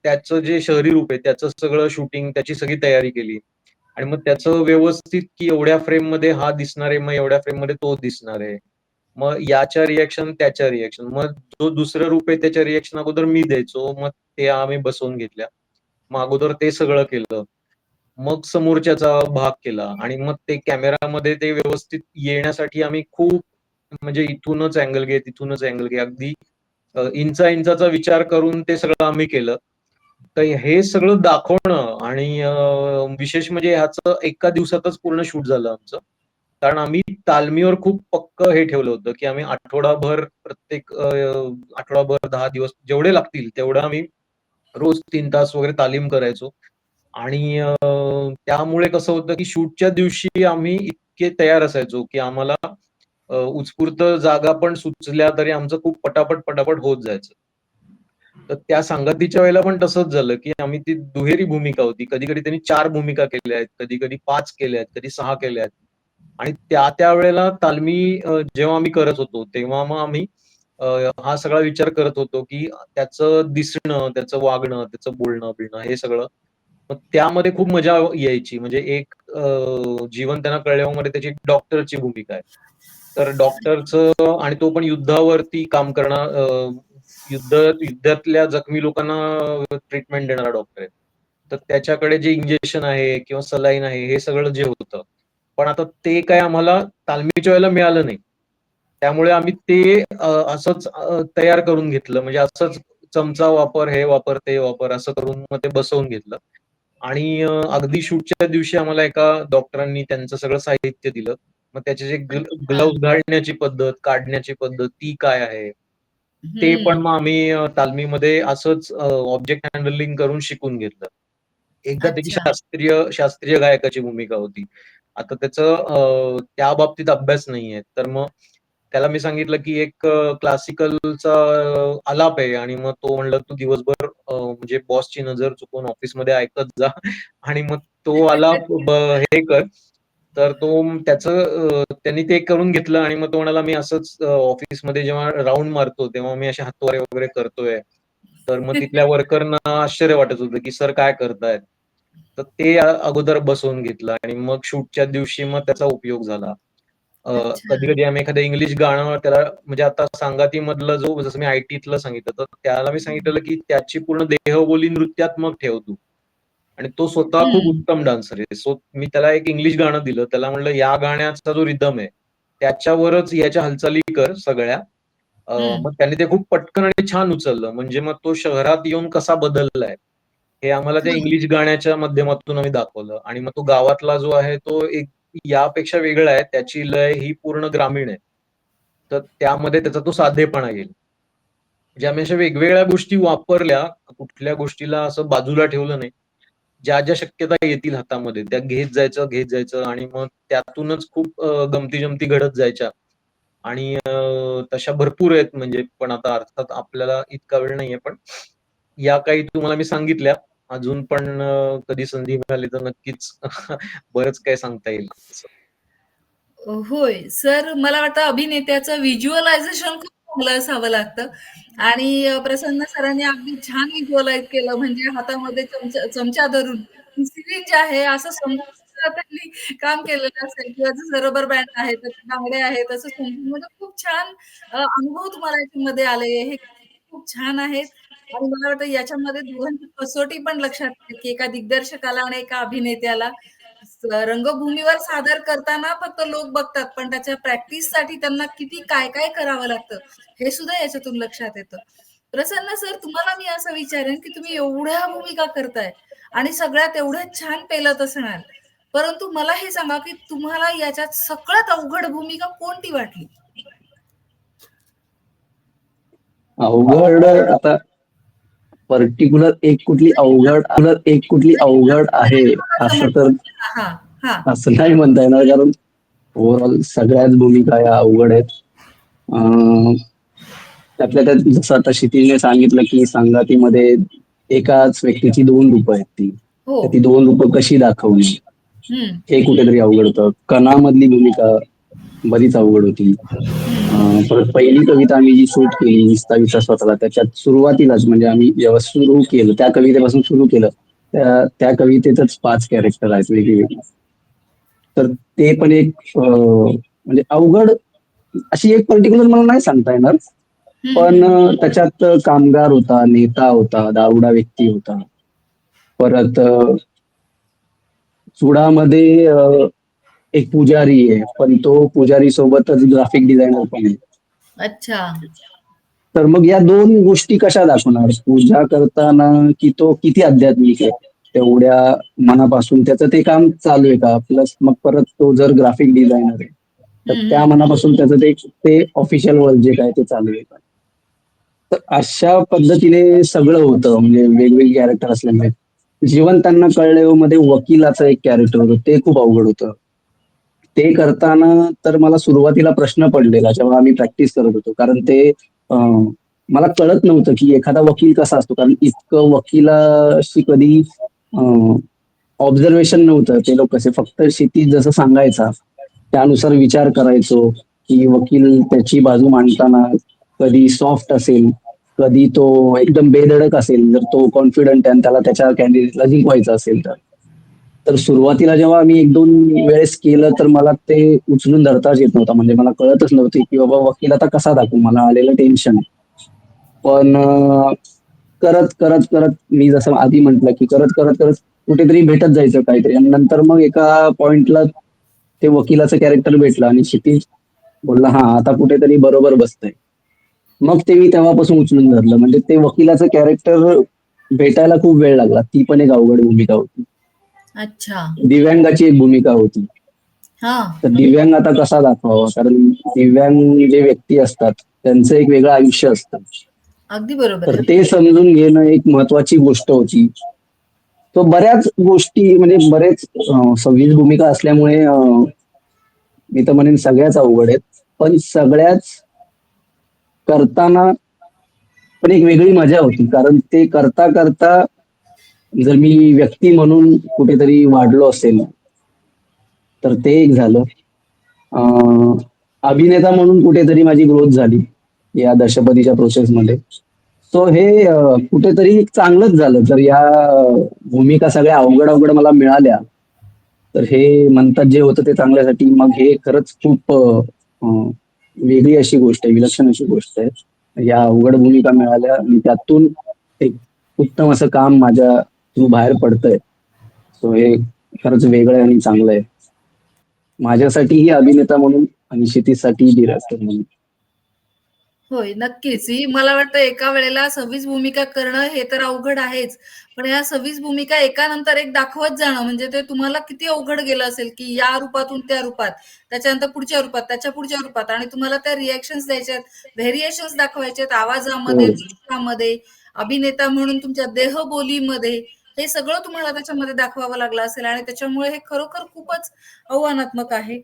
त्याचं जे शहरी रूप आहे त्याचं सगळं शूटिंग, त्याची सगळी तयारी केली. आणि मग त्याचं व्यवस्थित की एवढ्या फ्रेममध्ये हा दिसणार आहे, मग एवढ्या फ्रेममध्ये तो दिसणार आहे. मग याच्या रिएक्शन, त्याच्या रिएक्शन. मग जो दुसरं रूप आहे त्याच्या रिएक्शन अगोदर मी द्यायचो. मग ते आम्ही बसवून घेतल्या. मग अगोदर ते सगळं केलं. मग समोरच्याचा भाग केला आणि मग ते कॅमेरामध्ये ते व्यवस्थित येण्यासाठी आम्ही खूप म्हणजे इथूनच अँगल घे, तिथूनच अँगल घे. अगदी इंचा-इंचाचा विचार करून ते सगळं आम्ही केलं. तर हे सगळं दाखवणं आणि विशेष म्हणजे ह्याचं एका दिवसातच पूर्ण शूट झालं आमचं. कारण आम्ही तालमीवर खूप पक्क हे ठेवलं होतं, की आम्ही आठवडाभर प्रत्येक आठवडाभर 10 दिवस जेवढे लागतील तेवढं आम्ही रोज 3 तास वगैरे तालीम करायचो. आणि त्यामुळे कसं होतं, की शूटच्या दिवशी आम्ही इतके तयार असायचो, की आम्हाला उत्स्फूर्त जागा पण सुचल्या तरी आमचं खूप पटापट होत जायचं. तर त्या संगतीच्या वेळेला पण तसंच झालं, की आम्ही ती दुहेरी भूमिका होती. कधी-कधी त्यांनी 4 भूमिका केल्या आहेत, कधी-कधी 5 केल्या आहेत, कधी 6 केल्या आहेत. आणि त्या वेळेला तालमी जेव्हा आम्ही करत होतो, तेव्हा मग आम्ही अ, हा सगळा विचार करत होतो, की त्याचं दिसणं, त्याचं वागणं, त्याचं बोलणं-बिलणं हे सगळं. मग त्यामध्ये खूप मजा यायची. म्हणजे एक जीवन त्यांना कळल्यामध्ये त्याची डॉक्टरची भूमिका आहे. तर डॉक्टरचं आणि तो पण युद्धावरती काम करणार युद्धातल्या जखमी लोकांना ट्रीटमेंट देणारा डॉक्टर आहे. तर त्याच्याकडे जे इंजेक्शन आहे किंवा सलाईन आहे, हे सगळं जे होतं. पण आता ते काय आम्हाला तालमीच्या वेळेला मिळालं नाही. त्यामुळे आम्ही ते असंच तयार करून घेतलं. म्हणजे असंच चमचा वापर, हे वापर, ते वापर असं करून मग ते बसवून घेतलं. आणि अगदी शूटच्या दिवशी आम्हाला एका डॉक्टरांनी त्यांचं सगळं साहित्य दिलं. मग त्याचे जे अच्छा. ग्लोव्हज घालण्याची पद्धत, काढण्याची पद्धत ती काय आहे? ते पण हं. मग आम्ही तालमीमध्ये असंच ऑब्जेक्ट हँडलिंग करून शिकून घेतलं. एकदा त्याची अच्छा. शास्त्रीय गायकाची भूमिका होती. आता त्याचं त्या बाबतीत अभ्यास नाहीये. तर मग त्याला मी सांगितलं, की एक क्लासिकलचा आलाप आहे आणि मग तो म्हणला, "तू दिवसभर म्हणजे बॉसची नजर चुकवून ऑफिसमध्ये ऐकत जा आणि मग तो आलाप हे कर." तर त्यांनी ते करून घेतलं आणि मग तो म्हणाला, "मी असंच ऑफिसमध्ये जेव्हा राउंड मारतो, तेव्हा मी असे हातवारे वगैरे करतोय." तर मग तिथल्या वर्करना आश्चर्य वाटत होतं, की "सर काय करतायत?" तर ते अगोदर बसवून घेतलं आणि मग शूटच्या दिवशी मग त्याचा उपयोग झाला. अच्छा. कधी-कधी आम्ही एखादं इंग्लिश गाणं त्याला म्हणजे आता संगातीमधलं जो जसं मी आयटीतलं सांगितलं, तर त्याला मी सांगितलेलं, की त्याची पूर्ण देहबोली नृत्यात्मक ठेव तू. आणि तो स्वतः खूप हं. उत्तम डान्सर आहे. सो मी त्याला एक इंग्लिश गाणं दिलं. त्याला म्हणलं, "या गाण्याचा जो रिदम आहे, त्याच्यावरच याच्या हालचाली कर सगळ्या." हं. मग त्याने ते खूप पटकन आणि छान उचललं. म्हणजे मग तो शहरात येऊन कसा बदललाय, हे आम्हाला त्या हां. इंग्लिश गाण्याच्या माध्यमातून आम्ही दाखवलं. आणि मग तो गावातला जो आहे, तो एक यापेक्षा वेगळा आहे. त्याची लय ही पूर्ण ग्रामीण आहे. तर त्यामध्ये त्याचा तो साधेपणा येईल. म्हणजे आम्ही अशा वेगवेगळ्या गोष्टी वापरल्या. कुठल्या गोष्टीला असं बाजूला ठेवलं नाही. ज्या शक्यता येतील हातामध्ये त्या घेत जायचं आणि मग त्यातूनच खूप गमती-जमती घडत जायच्या. आणि तशा भरपूर आहेत म्हणजे पण आता अर्थात आपल्याला इतका वेळ नाहीये. पण या काही तुम्हाला मी सांगितल्या. अजून पण कधी संधी मिळाली तर नक्कीच बरंच काही सांगता येईल तसं. होय. सर मला वाटतं अभिनेत्याचं व्हिज्युअलायझेशन खूप चांगलं असावं लागतं. आणि प्रसन्न सरांनी अगदी छान व्हिज्युअलाइज केलं, म्हणजे हातामध्ये चमचा धरून सिरिंज आहे असं समजून त्यांनी काम केलेलं असेल, किंवा जसं रबर बँड आहे, त्याचे बांगड्या आहेत असं समजून, म्हणजे खूप छान अनुभव तुम्हाला याच्यामध्ये आले. हे खूप छान आहेत. आणि मला वाटतं याच्यामध्ये दोघांची कसोटी पण लक्षात येते, की एका दिग्दर्शकाला आणि एका अभिनेत्याला रंगभूमीवर सादर करताना फक्त लोक बघतात, पण त्याच्या प्रॅक्टिससाठी त्यांना किती काय-काय करावं लागतं, हे सुद्धा याच्यातून लक्षात येतं. प्रसन्न सर, तुम्हाला मी असं विचारेन, की तुम्ही एवढ्या भूमिका करताय आणि सगळ्यात एवढं छान पेलत असणार. परंतु मला हे सांगा, की तुम्हाला याच्यात सगळ्यात अवघड भूमिका कोणती वाटली? अवघड आता पर्टिक्युलर एक कुठली अवघड आहे असं असं तर म्हणतात. हां, हां. असं नाही म्हणता येणार, कारण ओव्हरऑल सगळ्याच भूमिका या अवघड आहेत. अं, त्यातल्या त्यात जसं आता क्षितिजने सांगितलं की संगातीमध्ये एकाच व्यक्तीची दोन रूपं आहेत हो. तर ती दोन रूपं कशी दाखवली हं, हे कुठेतरी अवघड होतं. कणामधली भूमिका बरीच अवघड होती. हं. परत पहिली कविता आम्ही जी शूट केली विस्ता स्वतःला, त्याच्यात सुरुवातीलाच म्हणजे आम्ही जेव्हा सुरू केलं त्या कवितेपासून सुरू केलं, त्या कवितेतच 5 कॅरेक्टर आहेत वेगळी. तर ते पण एक म्हणजे अवघड अशी एक पर्टिक्युलर मला नाही सांगता येणार. हं, पण हं. त्याच्यात कामगार होता, नेता होता, दारुडा व्यक्ती होता. परत चुडामध्ये एक पुजारी आहे, पण तो पुजारी सोबतच ग्राफिक डिझायनर पण आहे. अच्छा. तर मग या दोन गोष्टी कशा दाखवणार? पूजा करताना की तो किती आध्यात्मिक आहे? तेवढ्या मनापासून त्याचं ते काम चालू आहे का? प्लस मग परत तो जर ग्राफिक डिझायनर आहे, तर हं, त्या हं. मनापासून त्याचं ते ऑफिशियल वर्क जे काय ते चालू आहे का? तर अशा पद्धतीने सगळं होतं, म्हणजे वेगवेगळे कॅरेक्टर असल्यामुळे. जीवन त्यांना कळले मध्ये वकिलाचं एक कॅरेक्टर होतं, ते खूप अवघड होतं. ते करताना तर मला सुरुवातीला प्रश्न पडलेला जेव्हा आम्ही प्रॅक्टिस करत होतो. कारण ते मला कळत नव्हतं की एखादा वकील कसा असतो. कारण इतकं वकिलाशी कधी ऑब्झर्वेशन नव्हतं. ते लोक कसे फक्त क्षितिज जसं सांगायचा, त्यानुसार विचार करायचो, की वकील त्याची बाजू मांडताना कधी सॉफ्ट असेल, कधी तो एकदम बेधडक असेल, जर तो कॉन्फिडंट आहे आणि त्याला त्याच्या कॅन्डिडेटला जिंकवायचं असेल तर. तर सुरुवातीला जेव्हा आम्ही 1-2 वेळेस केलं, तर मला ते उचलून धरताच येत नव्हतं. म्हणजे मला कळतच नव्हतं, की बाबा वकील आता कसा दाखवू? मला आलेलं टेन्शन. पण करत मी जसं आधी म्हटलं, की करत कुठेतरी भेटत जायचं काहीतरी आणि नंतर मग एका पॉइंटला ते वकिलाचं कॅरेक्टर भेटलं आणि क्षितिज बोलला, "हां, आता कुठेतरी बरोबर बसतंय." मग ते मी तेव्हापासून उचलून धरलं. म्हणजे ते वकिलाचं कॅरेक्टर भेटायला खूप वेळ लागला. ती पण एक अवघड भूमिका होती. अच्छा. दिव्यांगाची एक भूमिका होती. हां. तर दिव्यांग आता कसा दाखवावा? कारण दिव्यांग जे व्यक्ती असतात, त्यांचं एक वेगळं आयुष्य असतं. अगदी बरोबर तर आहे. ते समजून घेणं एक महत्वाची गोष्ट होती. तो बऱ्याच गोष्टी म्हणजे बरेच 26 भूमिका असल्यामुळे मी तर म्हणेन सगळ्याच अवघड आहेत. पण सगळ्याच करताना पण एक वेगळी मजा होती. कारण ते करता जर मी व्यक्ती म्हणून कुठेतरी वाढलो असेल, तर ते एक झालं. अ, अभिनेता म्हणून कुठेतरी माझी ग्रोथ झाली या दशपदीच्या प्रोसेसमध्ये. सो हे कुठेतरी एक चांगलंच झालं. तर या भूमिका सगळ्या अवघड मला मिळाल्या, तर हे म्हणतात जे होतं ते चांगल्यासाठी. मग हे खरंच खूप अ, वेगळी अशी गोष्ट आहे, विलक्षण अशी गोष्ट आहे. या अवघड भूमिका मिळाल्या आणि त्यातून एक उत्तम असं काम माझ्या थ्रू बाहेर पडतंय. सो हे खरंच वेगळं आहे आणि चांगलं आहे. माझ्यासाठीही अभिनेता म्हणून आणि क्षितिजसाठीही डिरेक्टर म्हणून. होय, नक्कीच. ही मला वाटतं एका वेळेला 26 भूमिका करणं हे तर अवघड आहेच. पण ह्या 26 भूमिका एकानंतर एक दाखवत जाणं म्हणजे ते तुम्हाला किती अवघड गेलं असेल, की या रूपातून त्या रूपात, त्याच्यानंतर पुढच्या रूपात, त्याच्या पुढच्या रूपात, आणि तुम्हाला त्या रिएक्शन्स द्यायच्यात, व्हेरिएशन्स दाखवायचेत आवाजामध्ये, हो. दृश्यामध्ये, अभिनेता म्हणून तुमच्या देहबोलीमध्ये. हे सगळं तुम्हाला त्याच्यामध्ये दाखवावं लागलं असेल आणि त्याच्यामुळे हे खरोखर खूपच आव्हानात्मक आहे.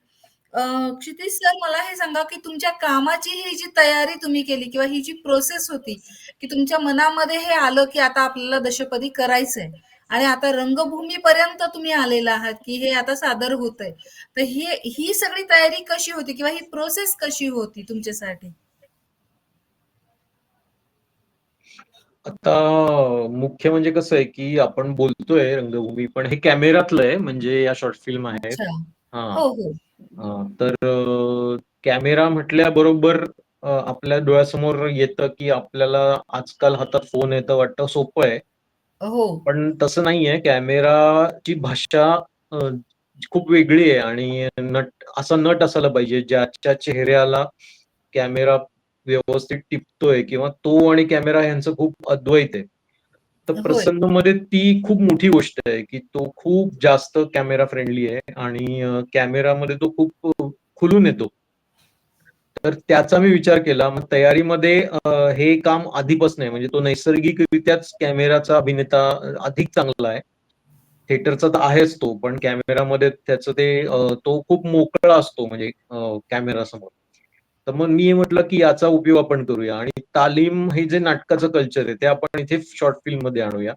अ, क्षितिज सर, मला हे सांगा, की तुमच्या कामाची ही जी तयारी तुम्ही केली किंवा ही जी प्रोसेस होती, की तुमच्या मनामध्ये हे आलं, की आता आपल्याला दशपदी करायचंय आणि आता रंगभूमीपर्यंत तुम्ही आलेला आहात, की हे आता सादर होतंय. तर ही ही सगळी तयारी कशी होती किंवा ही प्रोसेस कशी होती तुमच्यासाठी? आता मुख्य म्हणजे कसं आहे, की आपण बोलतोय रंगभूमी, पण हे कॅमेऱ्यातलं आहे, म्हणजे या शॉर्ट फिल्म आहेत. अच्छा. हां. हो, हो. तर कॅमेरा म्हटल्याबरोबर आपल्या डोळ्यासमोर येतं, की आपल्याला आजकाल हातात फोन आहे, तर वाटतं सोपं आहे. हो. पण तसं नाहीये. कॅमेराची भाषा अ, खूप वेगळी आहे आणि असा नट असायला पाहिजे, ज्याच्या चेहऱ्याला कॅमेरा व्यवस्थित टिपतोय किंवा तो आणि कॅमेरा यांचं खूप अद्वैत आहे. तर होय. प्रसंगमध्ये ती खूप मोठी गोष्ट आहे, की तो खूप जास्त कॅमेरा फ्रेंडली आहे आणि कॅमेरामध्ये तो खूप खुलून येतो. तर त्याचा मी विचार केला. मग तयारीमध्ये हे काम आधीपासून आहे. म्हणजे तो नैसर्गिकरित्याच कॅमेराचा अभिनेता अधिक चांगला आहे. थिएटरचा तर आहेच तो, पण कॅमेरामध्ये त्याचं ते तो खूप मोकळा असतो म्हणजे कॅमेरासमोर. तर मग मी म्हटलं, की याचा उपयोग आपण करूया आणि तालीम हे जे नाटकाचं कल्चर आहे, ते आपण इथे शॉर्ट फिल्ममध्ये आणूया.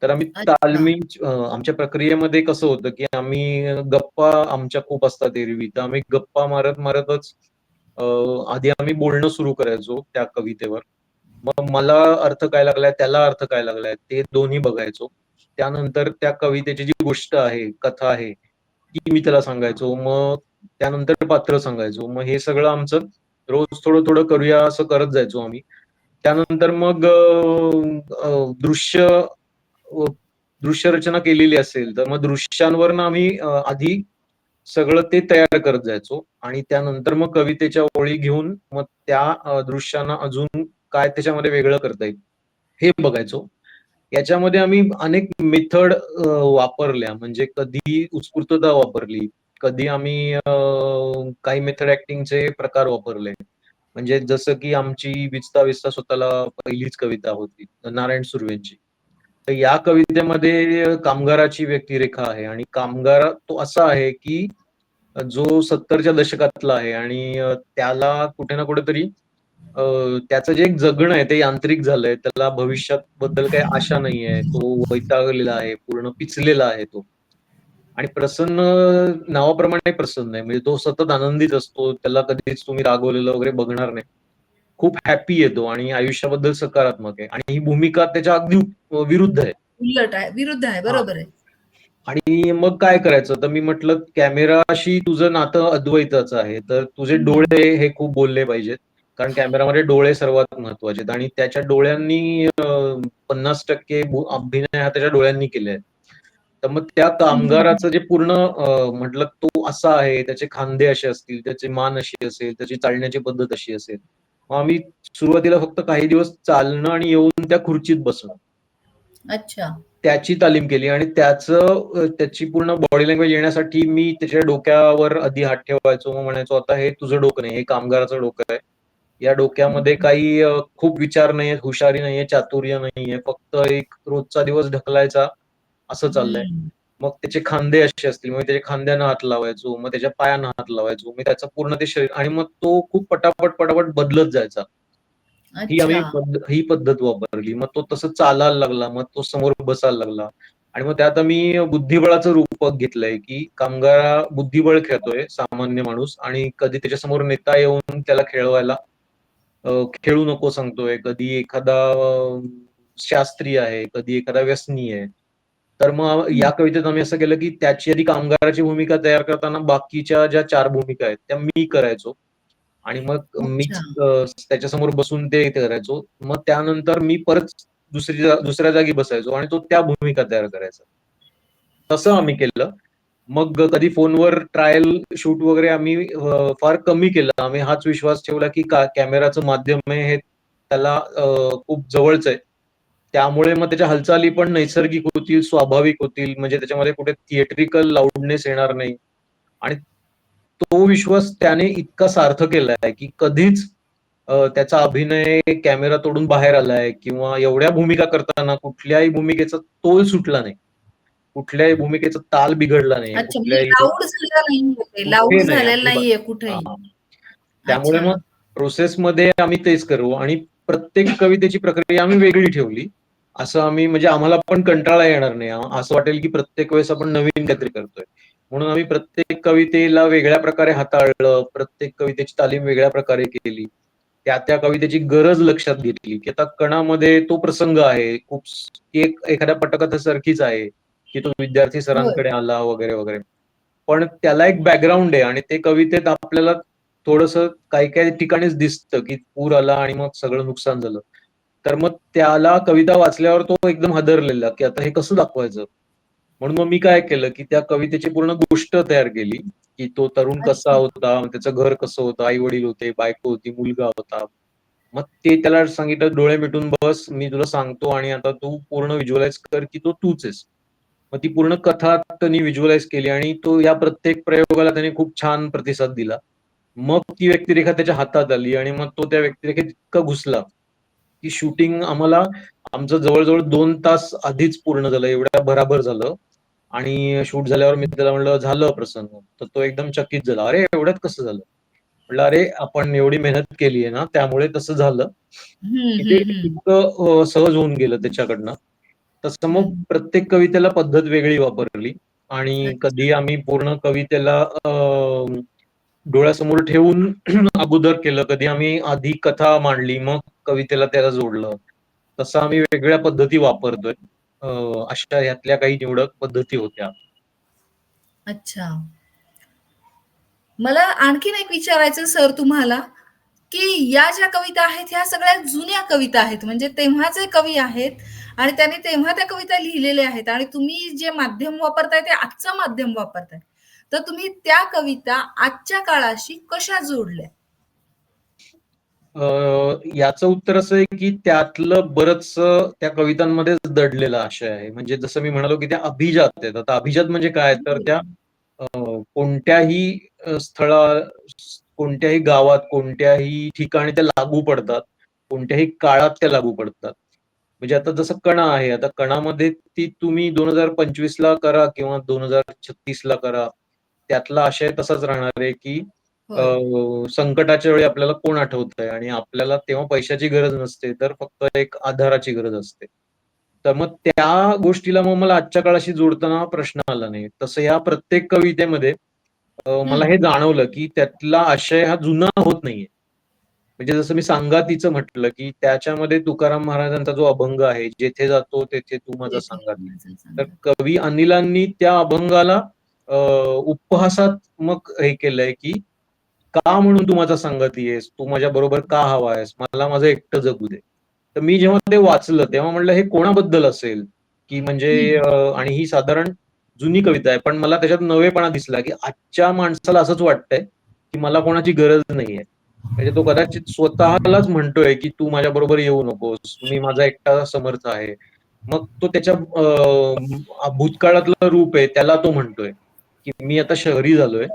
तर आम्ही अच्छा. आमच्या प्रक्रियेमध्ये कसं होतं, की आम्ही गप्पा आमच्या खूप असतात एरवी. तर आम्ही गप्पा मारत-मारतच अ, आधी आम्ही बोलणं सुरू करायचो त्या कवितेवर. मग मला अर्थ काय लागलाय, त्याला अर्थ काय लागलाय, ते दोन्ही बघायचो. त्यानंतर त्या कवितेची जी गोष्ट आहे, कथा आहे, ती मी त्याला सांगायचो. मग त्यानंतर पात्र सांगायचो. मग हे सगळं आमचं रोज थोडं-थोडं करूया असं करत जायचो आम्ही. त्यानंतर मग अ, दृश्य रचना केलेली असेल, तर मग दृश्यांवरनं आम्ही आधी सगळं ते तयार करत जायचो आणि त्यानंतर मग कवितेच्या ओळी घेऊन मग त्या दृश्यांना अजून काय त्याच्यामध्ये वेगळं करता येईल, हे बघायचो. याच्यामध्ये आम्ही अनेक मेथड वापरल्या. म्हणजे कधी उत्स्फूर्तता वापरली, कधी आम्ही काही मेथड ॲक्टिंगचे प्रकार वापरले. म्हणजे जसं की आमची "विचता विचता स्वतःला" पहिलीच कविता होती, नारायण सुर्वेंची. तर या कवितेमध्ये कामगाराची व्यक्तिरेखा आहे आणि कामगार तो असा आहे, की जो 70च्या दशकातला आहे आणि त्याला कुठे ना कुठेतरी अ, त्याचं जे एक जगणं आहे ते यांत्रिक झालंय. त्याला भविष्याबद्दल काही आशा नाहीये. तो वैतागलेला आहे, पूर्ण पिचलेला आहे तो. आणि प्रसन्न नावाप्रमाणे प्रसन्न आहे. म्हणजे तो सतत आनंदीच असतो. त्याला कधीच तुम्ही रागवलेलं वगैरे बघणार नाही. खूप हॅपी आहे तो आणि आयुष्याबद्दल सकारात्मक आहे आणि ही भूमिका त्याच्या अगदी विरुद्ध आहे. उलट आहे, विरुद्ध आहे. हां. बरोबर आहे. आणि मग काय करायचं? तर मी म्हटलं कॅमेराशी तुझं नातं अद्वैताचं आहे. तर तुझे हं. डोळे हे खूप बोलले पाहिजेत. कारण कॅमेरामध्ये डोळे सर्वात महत्त्वाचे आहेत आणि त्याच्या डोळ्यांनी 50% अभिनय हा त्याच्या डोळ्यांनी केलाय. तर मग त्या हं, हं, हं. कामगाराचं जे पूर्ण म्हटलं तो असा आहे, त्याचे खांदे असे असतील, त्याची मान अशी असेल, त्याची चालण्याची पद्धत अशी असेल. मग आम्ही सुरुवातीला फक्त काही दिवस चालणं आणि येऊन त्या खुर्चीत बसणं. अच्छा. त्याची तालीम केली आणि त्याची पूर्ण बॉडी लँग्वेज येण्यासाठी मी त्याच्या डोक्यावर आधी हात ठेवायचो. मग म्हणायचो, "आता हे तुझं डोकं नाही, हे कामगाराचं डोकं आहे. या डोक्यामध्ये हं. काही खूप विचार नाहीयेत, हुशारी नाहीये, चातुर्य नाहीये. फक्त एक रोजचा दिवस ढकलायचा, असं चाललंय." हं. मग त्याचे खांदे असे असतील, मग त्याच्या खांद्यांना हात लावायचो, मग त्याच्या पायांना हात लावायचो. मी त्याचं पूर्ण ते शरीर आणि मग तो खूप पटापट बदलत जायचा. अच्छा. ही पद्धत वापरली. मग तो तसं चालायला लागला. मग तो समोर बसायला लागला. आणि मग त्यात आम्ही बुद्धिबळाचं रूपक घेतलंय, की बुद्धिबळ खेळतोय सामान्य माणूस आणि कधी त्याच्यासमोर नेता येऊन त्याला खेळवायला खेळू नको सांगतोय. कधी एखादा शास्त्री आहे, कधी एखादा व्यसनी आहे. तर मग हं. या कवितेत आम्ही असं केलं, की त्याची आधी कामगाराची भूमिका तयार करताना बाकीच्या ज्या 4 भूमिका आहेत, त्या मी करायचो. आणि मग अच्छा. मीच त्याच्यासमोर बसून ते करायचो. मग त्यानंतर मी परत दुसऱ्या जागी बसायचो आणि तो त्या भूमिका तयार करायचा. तसं आम्ही केलं. मग कधी फोनवर ट्रायल शूट वगैरे आम्ही फार कमी केलं. आम्ही हाच विश्वास ठेवला, की कॅमेराचं माध्यम आहे हे त्याला खूप जवळचं आहे. त्यामुळे मग त्याच्या हालचाली पण नैसर्गिक होतील, स्वाभाविक होतील. म्हणजे त्याच्यामध्ये कुठे थिएट्रिकल लाऊडनेस येणार नाही आणि तो विश्वास त्याने इतका सार्थ केलाय, की कधीच त्याचा अभिनय कॅमेरा तोडून बाहेर आलाय किंवा एवढ्या भूमिका करताना कुठल्याही भूमिकेचा तोल सुटला नाही. कुठल्याही भूमिकेचा ताल बिघडला नाही. अच्छा, म्हणजे लाऊड झालं नाहीये ते. लाऊड कुठे नाही झालेलं अजिबात. नाहीये कुठेही. हां. त्यामुळे अच्छा. मग प्रोसेसमध्ये आम्ही तेच करू आणि प्रत्येक कवितेची प्रक्रिया आम्ही वेगळी ठेवली. असं आम्ही म्हणजे आम्हाला पण कंटाळा येणार नाही. असं वाटेल की प्रत्येक वेळेस आपण नवीन काहीतरी करतोय. म्हणून आम्ही प्रत्येक कवितेला वेगळ्या प्रकारे हाताळलं. प्रत्येक कवितेची तालीम वेगळ्या प्रकारे केली. त्या कवितेची गरज लक्षात घेतली, की आता कणामध्ये तो प्रसंग आहे, खूप एखाद्या पटकथेसारखीच आहे, की तो विद्यार्थी होय. सरांकडे आला वगैरे वगैरे. पण त्याला एक बॅकग्राऊंड आहे आणि ते कवितेत आपल्याला थोडंसं काही ठिकाणीच दिसतं, की पूर आला आणि मग सगळं नुकसान झालं. तर मग त्याला कविता वाचल्यावर तो एकदम हादरलेला, की आता हे कसं दाखवायचं? म्हणून मग मी काय केलं, की त्या कवितेची पूर्ण गोष्ट तयार केली, की तो तरुण कसा अच्छा. होता, त्याचं घर कसं होतं, आई-वडील होते, बायको होती, मुलगा होता. मग ते त्याला सांगितलं, "डोळे मिटून बस, मी तुला सांगतो आणि आता तू पूर्ण व्हिज्युअलाइज कर, की तो तूच आहेस." मग ती पूर्ण कथा त्यांनी व्हिज्युअलाइज केली आणि तो या प्रत्येक प्रयोगाला त्याने खूप छान प्रतिसाद दिला. मग ती व्यक्तिरेखा त्याच्या हातात आली आणि मग तो त्या व्यक्तिरेखेत इतका घुसला, की शूटिंग आमचं जवळ-जवळ 2 तास आधीच पूर्ण झालं. एवढ्या भराभर झालं आणि शूट झाल्यावर मी त्याला म्हटलं, "झालं प्रसन्न." तर तो एकदम चकित झाला. "अरे, एवढ्यात कसं झालं?" म्हटलं, "अरे, आपण एवढी मेहनत केली आहे ना, त्यामुळे तसं झालं." हं, की ते हं, हं. इतकं सहज होऊन गेलं त्याच्याकडनं. तसं मग हं. प्रत्येक कवितेला पद्धत वेगळी वापरली आणि अच्छा. कधी आम्ही पूर्ण कवितेला डोळ्यासमोर ठेवून अगोदर केलं, कधी आम्ही आधी कथा मांडली, मग कवितेला त्याला जोडलं. तसं आम्ही वेगवेगळ्या पद्धती वापरतोय. अ, अशा ह्यातल्या काही निवडक पद्धती होत्या. अच्छा. मला आणखीन एक विचारायचं सर तुम्हाला, की या ज्या कविता आहेत, ह्या सगळ्या जुन्या कविता आहेत. म्हणजे तेव्हाचे कवी आहेत आणि त्यांनी तेव्हा त्या कविता लिहिलेल्या आहेत आणि तुम्ही जे माध्यम वापरताय ते आजचं माध्यम वापरताय. तर तुम्ही त्या कविता आजच्या काळाशी कशा जोडल्या? अ, याचं उत्तर असं आहे, की त्यातलं बरंचसं त्या कवितांमध्येच दडलेला आशय आहे. म्हणजे जसं मी म्हणालो, की त्या अभिजात आहेत. आता अभिजात म्हणजे काय? तर त्या बरोबर. अ, कोणत्याही स्थळा कोणत्याही गावात, कोणत्याही ठिकाणी त्या लागू पडतात. कोणत्याही काळात त्या लागू पडतात. म्हणजे आता जसं कणा आहे. आता कणामध्ये ती तुम्ही 2025 ला करा किंवा 2036 ला करा. त्यातला आशय तसाच राहणार आहे, की अ, होय. संकटाच्या वेळी आपल्याला कोण आठवतंय आणि आपल्याला तेव्हा पैशाची गरज नसते, तर फक्त एक आधाराची गरज असते. तर मग त्या गोष्टीला मग मला आजच्या काळाशी जोडताना प्रश्न आला नाही. तसं या प्रत्येक कवितेमध्ये मला हं. हे जाणवलं, की त्यातला आशय हा जुना होत नाहीये. म्हणजे जसं मी संगातीचं म्हटलं, की त्याच्यामध्ये तुकाराम महाराजांचा जो अभंग आहे, "जेथे जातो तेथे तू माझा तेथे संगाती." माझा तर संगात. कवी अनिलांनी त्या अभंगाला अ, उपहासात्मक हे केलंय, की "का म्हणून तू माझा संगाती आहेस? तू माझ्याबरोबर का हवा आहेस? मला माझं एकटं जगू दे." तर मी जेव्हा ते वाचलं, तेव्हा म्हटलं हे कोणाबद्दल असेल? की म्हणजे हं. आणि ही साधारण जुनी कविता आहे. पण मला त्याच्यात नवेपणा दिसला, की आजच्या माणसाला असंच वाटतंय, की मला कोणाची गरज नाहीये. म्हणजे तो कदाचित स्वतःलाच म्हणतोय, की "तू माझ्याबरोबर येऊ नकोस. मी माझा एकटा समर्थ आहे." मग तो त्याच्या भूतकाळातलं रूप आहे, त्याला तो म्हणतोय, की "मी आता शहरी झालोय.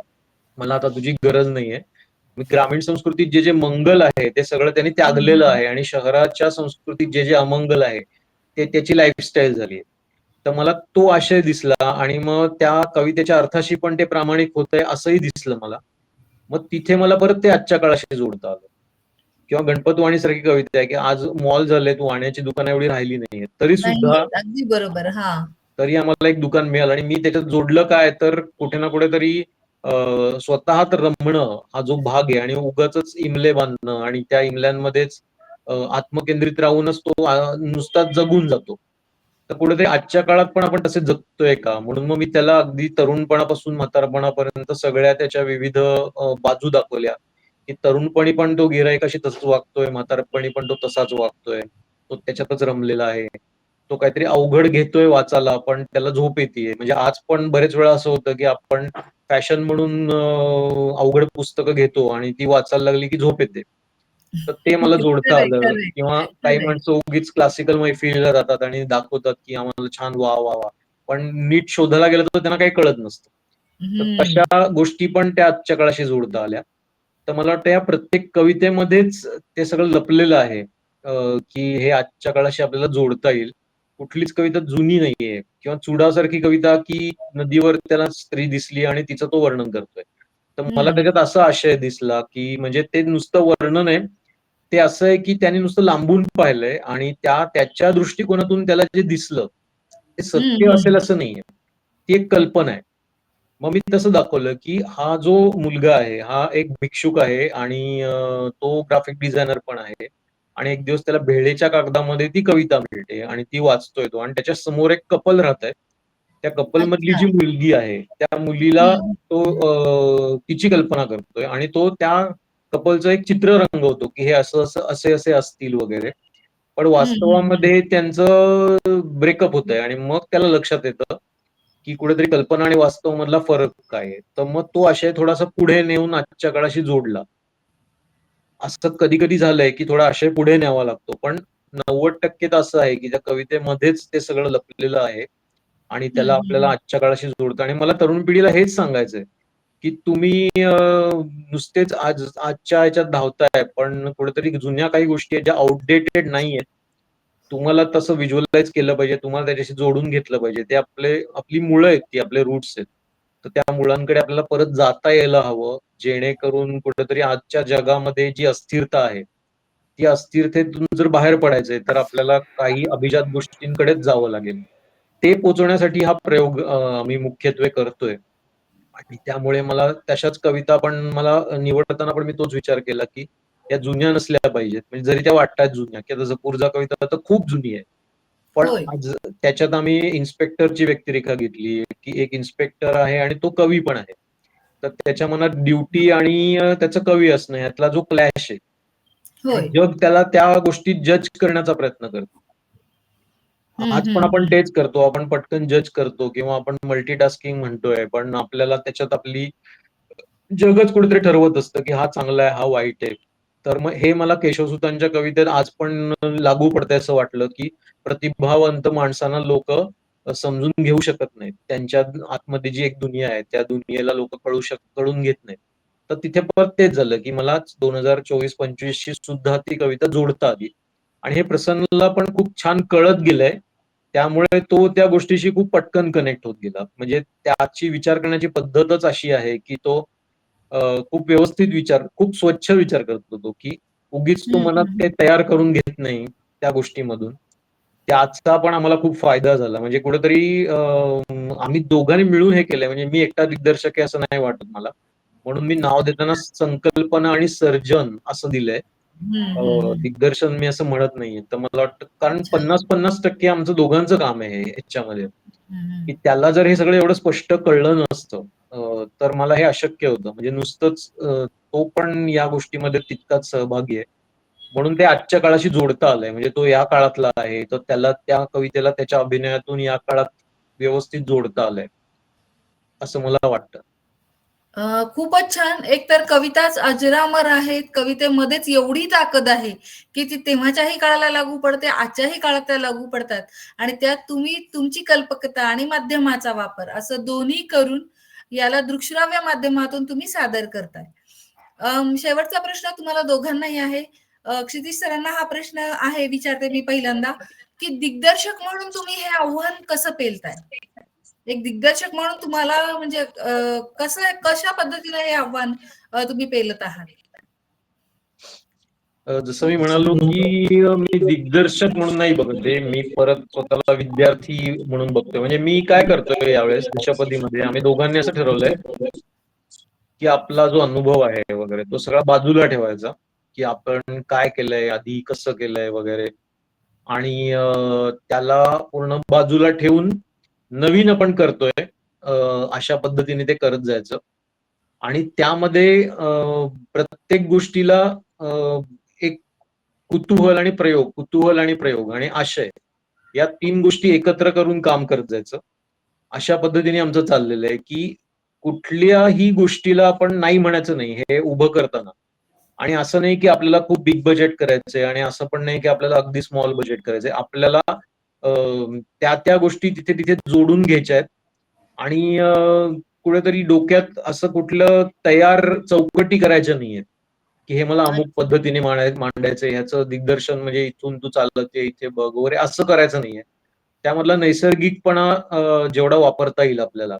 मला आता तुझी गरज नाहीये. मी ग्रामीण संस्कृतीत जे मंगल आहे, ते सगळं त्यांनी हं, त्यागलेलं हं. आहे आणि शहराच्या संस्कृतीत जे अमंगल आहे, ते त्याची लाईफस्टाईल झाली आहे. तर मला तो आशय दिसला आणि मग त्या कवितेच्या अर्थाशी पण ते प्रामाणिक होतंय असंही दिसलं मला. मग तिथे मला परत ते आजच्या काळाशी जोडता आलं. किंवा गणपत वाणीसारखी कविता आहे, की आज मॉल झालेत, वाण्याची दुकानं एवढी राहिली नाहीयेत. तरी सुद्धा नाहीयेत. अगदी बरोबर. हां. तरी आम्हाला एक दुकान मिळालं आणि मी त्याच्यात जोडलं काय तर कुठे ना कुठेतरी अ, स्वतःत रमणं हा जो भाग आहे आणि उगाचच इमले बांधणं आणि त्या इमल्यांमध्येच आत्मकेंद्रित राहूनच तो नुसताच जगून जातो. तर कुठेतरी आजच्या काळात पण आपण तसे जगतोय का? म्हणून मग मी त्याला अगदी तरुणपणापासून म्हातारपणापर्यंत सगळ्या त्याच्या विविध बाजू दाखवल्या, की तरुणपणी पण तो गिर्हाईकाशी तसंच वागतोय, म्हातारपणी पण तो तसाच वागतोय. तो त्याच्यातच रमलेला आहे. तो काहीतरी अवघड घेतोय वाचायला, पण त्याला झोप येतीये. म्हणजे आज पण बरेच वेळा असं होतं, की आपण फॅशन म्हणून अवघड पुस्तकं घेतो आणि ती वाचायला लागली की झोप येते. तर ते मला जोडता खरंय, आलं खरंय, किंवा काही खरंय. माणसं उगीच क्लासिकल मैफिलीला जातात आणि दाखवतात, की आम्हाला छान वाह, वाह, वाह! पण नीट शोधायला गेलं तर त्यांना काही कळत नसतं. तर हं. तशा गोष्टी पण त्या आजच्या काळाशी जोडता आल्या. तर मला वाटतं या प्रत्येक कवितेमध्येच ते सगळं लपलेलं आहे, की हे आजच्या काळाशी आपल्याला जोडता येईल. कुठलीच कविता जुनी नाहीये किंवा चुडासारखी कविता, की नदीवर त्याला स्त्री दिसली आणि तिचं तो वर्णन करतोय. तर मला हं. त्याच्यात असा आशय दिसला, की म्हणजे ते नुसतं वर्णन आहे. ते असं आहे, की त्याने नुसतं लांबून पाहिलंय आणि त्याच्या दृष्टिकोनातून त्याला जे दिसलं, ते हं, सत्य हं. असेल असं नाहीये. ती एक कल्पना आहे. मग मी तसं दाखवलं, की हा जो मुलगा आहे, हा एक भिक्षुक आहे आणि तो ग्राफिक डिझायनर पण आहे आणि एक दिवस त्याला भेळेच्या कागदामध्ये ती कविता मिळते आणि ती वाचतोय तो आणि त्याच्या समोर एक कपल राहतंय. त्या कपलमधली अच्छा. जी मुलगी आहे, त्या मुलीला हं, तो तिची कल्पना करतोय आणि तो त्या कपलचं एक चित्र रंगवतो, की हे असं-असं, असे-असे असतील वगैरे. पण हं, हं, हं. वास्तवामध्ये त्यांचं ब्रेकअप होतंय आणि मग त्याला लक्षात येतं, की कुठेतरी कल्पना आणि वास्तव मधला फरक काय आहे? तर मग तो आशय थोडासा पुढे नेऊन आजच्या काळाशी जोडला. असं कधी-कधी झालंय, की थोडा आशय पुढे न्यावा लागतो. पण 90% तर असं आहे, की त्या कवितेमध्येच ते सगळं लपलेलं आहे आणि हं, त्याला हं, आपल्याला हं. आजच्या काळाशी जोडतं आणि मला तरुण पिढीला हेच सांगायचंय, की तुम्ही नुसतेच आजच्या ह्याच्यात धावताय, पण कुठेतरी जुन्या काही गोष्टी आहेत ज्या आउटडेटेड नाहीयेत. तुम्हाला तसं व्हिज्युअलाइज केलं पाहिजे. तुम्हाला त्याच्याशी जोडून घेतलं पाहिजे. ते आपली मुळं आहेत ती, आपले रूट्स आहेत. तर त्या मुळांकडे आपल्याला परत जाता यायला हवं, जेणेकरून कुठेतरी आजच्या जगामध्ये जी अस्थिरता आहे, ती अस्थिरतेतून जर बाहेर पडायचंय, तर आपल्याला काही अभिजात गोष्टींकडेच जावं लागेल. ते पोहोचवण्यासाठी हा प्रयोग मी मुख्यत्वे करतोय. आणि त्यामुळे मला तशाच कविता पण मला निवडताना पण मी तोच विचार केला, की त्या जुन्या नसल्या पाहिजेत. म्हणजे जरी त्या वाटतात जुन्या, की आता जपूरजा कविता तर खूप जुनी आहे. पण होय. आज त्याच्यात आम्ही इन्स्पेक्टरची व्यक्तिरेखा घेतली, की एक इन्स्पेक्टर आहे आणि तो कवी पण आहे. तर त्याच्या मनात ड्युटी आणि त्याचं कवी असणं यातला जो क्लॅश आहे आणि होय. जग त्याला त्या गोष्टीत जज करण्याचा प्रयत्न करतं. हं, आज पण हं, आपण हं. तेच करतो. आपण पटकन जज करतो किंवा आपण मल्टीटास्किंग म्हणतोय, पण आपल्याला त्याच्यात आपली जगच कुठेतरी ठरवत असतं, की हा चांगला आहे, हा वाईट आहे. तर मग हे मला केशवसुतांच्या कवितेत आज पण लागू पडतंय असं वाटलं, की प्रतिभावंत माणसांना लोकं समजून घेऊ शकत नाहीत. त्यांच्या आतमध्ये जी एक दुनिया आहे, त्या दुनियेला लोकं कळून घेत नाहीत. तर तिथे परत तेच झालं, की मला 2024-25 शी सुद्धा ती कविता जोडता आली आणि हे प्रसन्नला पण खूप छान कळत गेलंय. त्यामुळे तो त्या गोष्टीशी खूप पटकन कनेक्ट होत गेला. म्हणजे त्याची विचार करण्याची पद्धतच अशी आहे, की तो खूप व्यवस्थित विचार, खूप स्वच्छ विचार करतो तो, की उगीच तो हं, मनात हं, काही हं. तयार करून घेत नाही त्या गोष्टीमधून. त्याचा पण आम्हाला खूप फायदा झाला. म्हणजे कुठेतरी आम्ही दोघांनी मिळून हे केलंय. म्हणजे मी एकटा दिग्दर्शक आहे असं नाही वाटत मला. म्हणून मी नाव देताना संकल्पना आणि सर्जन असं दिलंय. हं, हं, हं. दिग्दर्शन मी असं म्हणत नाहीये. तर मला वाटतं कारण अच्छा. 50-50% आमचं दोघांचं काम आहे हे ह्याच्यामध्ये, हं, हं. की त्याला जर हे सगळं एवढं स्पष्ट कळलं नसतं, तर मला हे अशक्य होतं. म्हणजे नुसतंच तो पण या गोष्टीमध्ये तितकाच सहभागी आहे. म्हणून ते आजच्या काळाशी जोडता आलंय. म्हणजे तो या काळातला आहे, तर त्याला त्या कवितेला त्याच्या अभिनयातून या काळात व्यवस्थित जोडता आलंय, असं मला वाटतं. खूपच छान. एकतर कविताच अजरामर आहेत. कवितेमध्येच एवढी ताकद आहे, की ती तेव्हाच्याही काळाला लागू पडते, आजच्याही काळात त्या लागू पडतात आणि त्यात तुम्ही तुमची कल्पकता आणि माध्यमाचा वापर असं दोन्ही करून याला दृकश्राव्य माध्यमातून तुम्ही सादर करताय. शेवटचा प्रश्न तुम्हाला दोघांनाही आहे. क्षितिज सरांना हा प्रश्न आहे विचारते मी पहिल्यांदा, की दिग्दर्शक म्हणून तुम्ही हे आव्हान कसं पेलताय? एक दिग्दर्शक म्हणून तुम्हाला म्हणजे कशा पद्धतीने हे आव्हान तुम्ही पेलत आहात? जसं मी म्हणालो, की मी दिग्दर्शक म्हणून नाही बघत आहे. मी परत स्वतःला विद्यार्थी म्हणून बघतोय. म्हणजे मी काय करतोय यावेळेस दशपदीमध्ये आम्ही दोघांनी असं ठरवलंय, की आपला जो अनुभव आहे वगैरे तो सगळा बाजूला ठेवायचा, की आपण काय केलंय आधी, कसं केलंय वगैरे आणि त्याला पूर्ण बाजूला ठेवून नवीन आपण करतोय अशा पद्धतीने ते करत जायचं आणि त्यामध्ये प्रत्येक गोष्टीला एक कुतूहल आणि प्रयोग आणि आशय या 3 गोष्टी एकत्र करून काम करत जायचं. अशा पद्धतीने आमचं चाललेलं आहे, की कुठल्याही गोष्टीला आपण नाही म्हणायचं नाही, हे उभं करताना. आणि असं नाही, की आपल्याला खूप बिग बजेट करायचंय आणि असं पण नाही, की आपल्याला अगदी स्मॉल बजेट करायचंय. आपल्याला त्या गोष्टी तिथे-तिथे जोडून घ्यायच्या आहेत आणि कुठेतरी डोक्यात असं कुठलं तयार चौकटी करायच्या नाहीयेत, की हे मला अमुक अच्छा. पद्धतीने मांडायचंय, ह्याचं दिग्दर्शन म्हणजे इथून तू चालत ये, इथे बघ वगैरे असं करायचं नाहीये. त्यामधला नैसर्गिकपणा जेवढा वापरता येईल आपल्याला,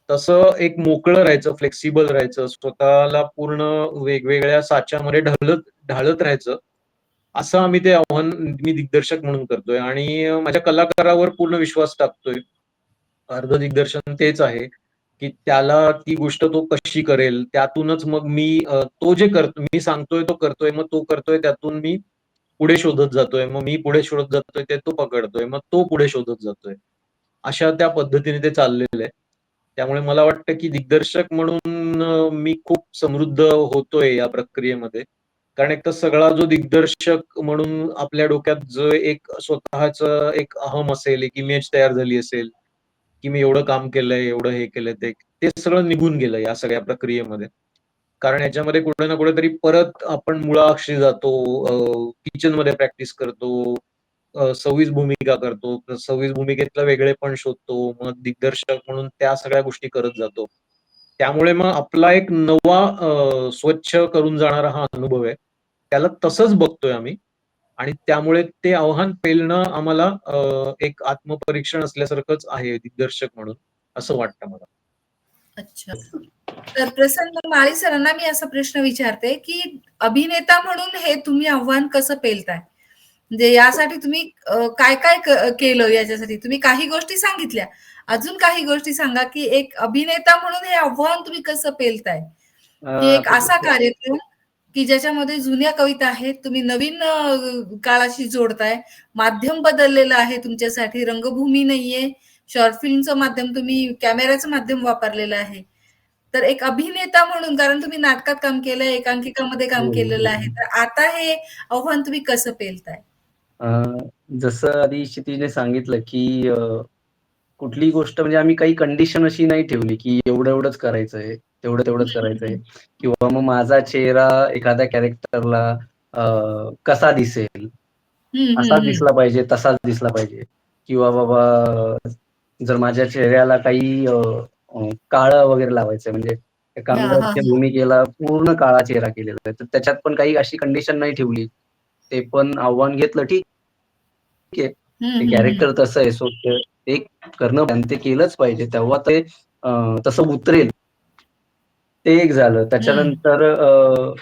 तसं एक मोकळं राहायचं, फ्लेक्सिबल राहायचं, स्वतःला पूर्ण वेगवेगळ्या साच्यामध्ये ढाळत ढाळत राहायचं. असं आम्ही ते आव्हान मी दिग्दर्शक म्हणून करतोय आणि माझ्या कलाकारावर पूर्ण विश्वास टाकतोय. अर्ध दिग्दर्शन तेच आहे. की त्याला ती गोष्ट तो कशी करेल, त्यातूनच मग मी तो जे मी सांगतोय तो करतोय, मग तो करतोय त्यातून मी पुढे शोधत जातोय. मग मी पुढे शोधत जातोय, ते तो पकडतोय. मग तो पुढे शोधत जातोय. अशा त्या पद्धतीने ते चाललेलं आहे. त्यामुळे मला वाटतं, की दिग्दर्शक म्हणून मी खूप समृद्ध होतोय या प्रक्रियेमध्ये. कारण एक तर सगळा जो दिग्दर्शक म्हणून आपल्या डोक्यात जो एक स्वतःचं एक अहम असेल, एक इमेज तयार झाली असेल, की मी एवढं काम केलंय, एवढं हे केलंय, ते सगळं निघून गेलं या सगळ्या प्रक्रियेमध्ये. कारण याच्यामध्ये कुठे ना कुठेतरी परत आपण मुळाक्षी जातो, किचनमध्ये प्रॅक्टिस करतो, 26 भूमिका करतो. 26 भूमिकेतलं वेगळेपण शोधतो. मग दिग्दर्शक म्हणून त्या सगळ्या गोष्टी करत जातो. त्यामुळे मग आपला एक नवा स्वच्छ करून जाणारा हा अनुभव आहे. त्याला तसंच बघतोय आम्ही आणि त्यामुळे ते आव्हान पेलणं आम्हाला एक आत्मपरीक्षण असल्यासारखंच आहे दिग्दर्शक म्हणून, असं वाटतं मला. अच्छा. तर प्रसन्न माळी सरांना मी असा प्रश्न विचारते, की अभिनेता म्हणून हे तुम्ही आव्हान कसं पेलताय? म्हणजे यासाठी तुम्ही काय-काय केलं याच्यासाठी? तुम्ही काही गोष्टी सांगितल्या. अजून काही गोष्टी सांगा, की एक अभिनेता म्हणून हे आव्हान तुम्ही कसं पेलताय? की अ, एक असा कार्यक्रम, की ज्याच्यामध्ये जुन्या कविता आहेत, तुम्ही नवीन काळाशी जोडताय. माध्यम बदललेलं आहे तुमच्यासाठी. रंगभूमी नाहीये. शॉर्ट फिल्मचं माध्यम तुम्ही कॅमेऱ्याचं माध्यम वापरलेलं आहे. तर एक अभिनेता म्हणून कारण तुम्ही नाटकात काम केलंय, एकांकिकामध्ये काम हो, केलेलं हो. आहे. तर आता हे आव्हान तुम्ही कसं पेलताय? अ, जसं आधी क्षितिजने सांगितलं, की कुठलीही गोष्ट म्हणजे आम्ही काही कंडिशन अशी नाही ठेवली, की एवढं-एवढंच करायचंय, तेवढं-तेवढंच हं, करायचंय हं. किंवा मग माझा चेहरा एखाद्या कॅरेक्टरला कसा दिसेल, हं, हं, असाच हं. दिसला पाहिजे, तसाच दिसला पाहिजे किंवा बाबा जर माझ्या चेहऱ्याला काही काळं वगैरे लावायचंय म्हणजे एका हां, हां, अंगाच्या हां. भूमिकेला पूर्ण काळा चेहरा केलेला आहे. तर त्याच्यात पण काही अशी कंडिशन नाही ठेवली. ते पण आव्हान घेतलं, ठीक आहे. हं, ते हं, हं. कॅरेक्टर तसं आहे. सो ते करणं आणि ते केलंच पाहिजे. तेव्हा ते तसं उतरेल. ते एक झालं. हं. त्याच्यानंतर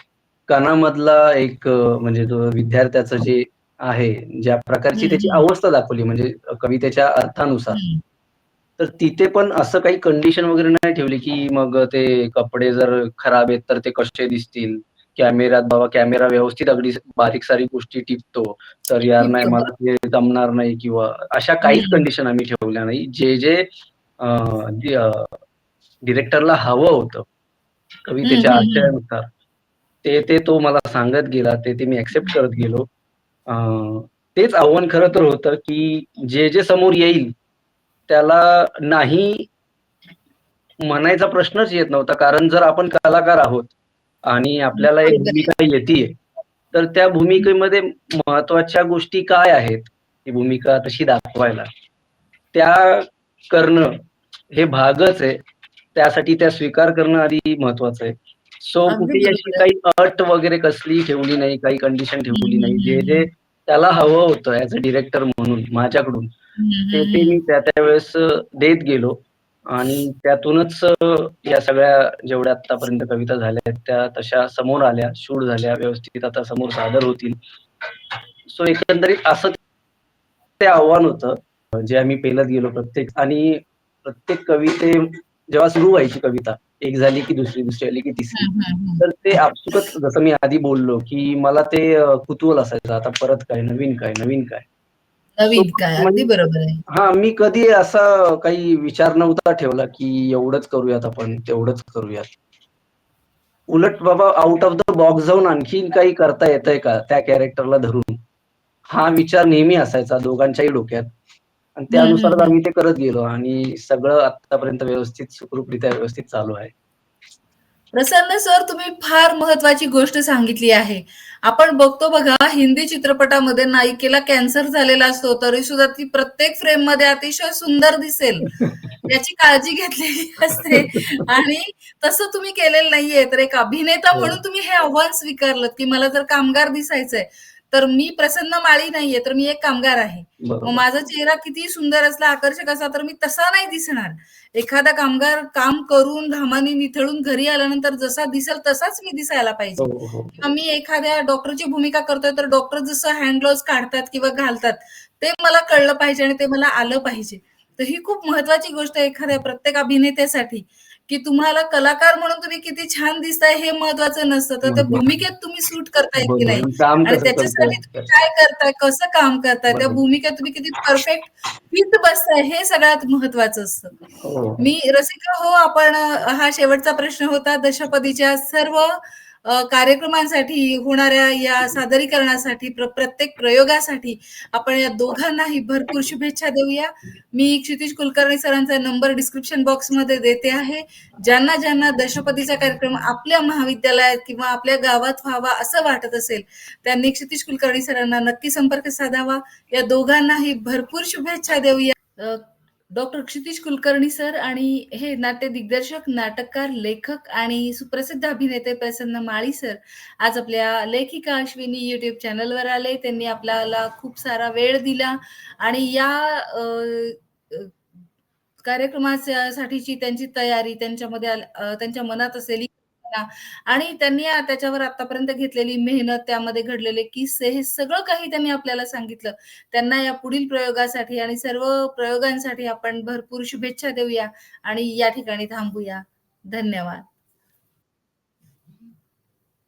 कणामधला एक म्हणजे जो विद्यार्थ्याचं जे आहे, ज्या प्रकारची हं, त्याची हं. अवस्था दाखवली म्हणजे कवितेच्या अर्थानुसार. हं. तर तिथे पण असं काही कंडिशन वगैरे नाही ठेवली, की मग ते कपडे जर खराब आहेत, तर ते कसे दिसतील. कॅमेऱ्यात बाबा कॅमेरा व्यवस्थित अगदी बारीक-सारीक गोष्टी टिपतो. तर यार नाही टिकतो. मला ते जमणार नाही किंवा अशा हं, काहीच हं. कंडिशन आम्ही ठेवल्या नाही. जे अ, डिरेक्टरला हवं होतं, हं, कवितेच्या हं, हं. आशयानुसार, ते तो मला सांगत गेला. ते मी एक्सेप्ट करत गेलो. अ, तेच आव्हान खरं तर होतं, की जे समोर येईल, त्याला नाही म्हणायचा प्रश्नच येत नव्हता. कारण जर आपण कलाकार आहोत आणि आपल्याला एक बरोबर आहे. भूमिका येतीये, तर त्या भूमिकेमध्ये महत्त्वाच्या गोष्टी काय आहेत? ती भूमिका तशी दाखवायला. त्या करणं हे भागच आहे. त्यासाठी त्या स्वीकार करणं आधी महत्त्वाचं आहे. सो अगदी कुठेही अशी बरोबर आहे. काही अट वगैरे कसलीही ठेवली नाही, काही कंडिशन हं, ठेवली हं, नाही. हं, जे हं. त्याला हवं होतं ॲज अ डिरेक्टर म्हणून माझ्याकडून, हं, हं, ते मी हं. त्या-त्यावेळेस देत गेलो आणि त्यातूनच या सगळ्या जेवढ्या आत्तापर्यंत कविता झाल्या आहेत, त्या तशा समोर आल्या, शूट झाल्या, व्यवस्थित आता समोर सादर होतील. सो एकंदरीत असं ते आव्हान होतं, जे आम्ही पेलत गेलो प्रत्येक कविते जेव्हा सुरू व्हायची कविता, एक झाली की दुसरी, दुसरी आली की तिसरी. हं, हं, हं. तर ते आपसुकच जसं मी आधी बोललो, की मला ते कुतूहल असायचं. आता परत काय, नवीन काय, नवीन काय? सो नवीन काय? अगदी म्हणजे बरोबर आहे. हां, मी कधी असा काही विचार नव्हता ठेवला, की एवढंच करूयात आपण, तेवढंच करूयात. उलट बाबा आउट ऑफ द बॉक्स जाऊन आणखीन काही करता येतंय का त्या कॅरेक्टरला धरून? हा विचार नेहमी असायचा दोघांच्याही डोक्यात आणि हं, हं, त्यानुसारच हं. आम्ही ते करत गेलो आणि सगळं आत्तापर्यंत व्यवस्थित सुखरूपरित्या व्यवस्थित चालू आहे. प्रसन्न सर, तुम्ही फार महत्वाची गोष्ट सांगितली आहे. आपण बघतो बघा, हिंदी चित्रपटामध्ये नायिकेला कॅन्सर झालेला असतो, तरी सुद्धा ती प्रत्येक फ्रेममध्ये अतिशय सुंदर दिसेल, याची काळजी घेतलेली असते आणि तसं तुम्ही केलेलं नाहीये. तर एक अभिनेता हो, म्हणून तुम्ही हे आव्हान स्वीकारलत, की मला जर कामगार दिसायचंय, तर मी प्रसन्न माळी नाहीये, तर मी एक कामगार आहे. मग बरोबर. माझा चेहरा कितीही सुंदर असला, आकर्षक असला, तर मी तसा नाही दिसणार. एखादा कामगार काम करून, घामाने निथळून घरी आल्यानंतर जसा दिसेल तसाच मी दिसायला हो, पाहिजे. हो, किंवा हो. मी एखाद्या डॉक्टरची भूमिका करतोय, तर डॉक्टर जसं हँड ग्लोव्हज काढतात किंवा घालतात, ते मला कळलं पाहिजे आणि ते मला आलं पाहिजे. तर ही खूप महत्वाची गोष्ट आहे एखाद्या प्रत्येक अभिनेत्यासाठी, की तुम्हाला कलाकार म्हणून तुम्ही किती छान दिसताय हे महत्वाचं नसतं, तर त्या भूमिकेत तुम्ही सूट करताय की नाही काम आणि कसं त्याच्यासाठी करतोय. तुम्ही काय करताय, कसं काम करताय, त्या बरोबर. भूमिकेत तुम्ही किती परफेक्ट फिट बसताय हे सगळ्यात महत्वाचं असतं. हो. मी रसिका हो, आपण हा शेवटचा प्रश्न होता. दशपदीच्या सर्व कार्यक्रमांसाठी होणाऱ्या या सादरीकरणासाठी प्रत्येक प्रयोगासाठी आपण या दोघांनाही भरपूर शुभेच्छा देऊया. मी क्षितिज कुलकर्णी सरांचा नंबर डिस्क्रिप्शन बॉक्समध्ये देते आहे. ज्यांना ज्यांना दशपदीचा कार्यक्रम आपल्या महाविद्यालयात किंवा आपल्या गावात व्हावा असं वाटत असेल, त्यांनी क्षितिज कुलकर्णी सरांना नक्की संपर्क साधावा. या दोघांनाही भरपूर शुभेच्छा देऊया. डॉक्टर क्षितिज कुलकर्णी सर आणि हे नाट्य दिग्दर्शक, नाटककार, लेखक आणि सुप्रसिद्ध अभिनेते प्रसन्न माळी सर आज आपल्या लेखिका अश्विनी YouTube चॅनलवर आले. त्यांनी आपल्याला खूप सारा वेळ दिला आणि या कार्यक्रमासाठीची त्यांची तयारी, त्यांच्या मनात असलेली कल्पना आणि त्यांनी त्याच्यावर आतापर्यंत घेतलेली मेहनत, त्यामध्ये घडलेले किस्से, हे सगळं काही त्यांनी आपल्याला सांगितलं. त्यांना या पुढील प्रयोगासाठी आणि सर्व प्रयोगांसाठी आपण भरपूर शुभेच्छा देऊया आणि या ठिकाणी थांबूया. धन्यवाद.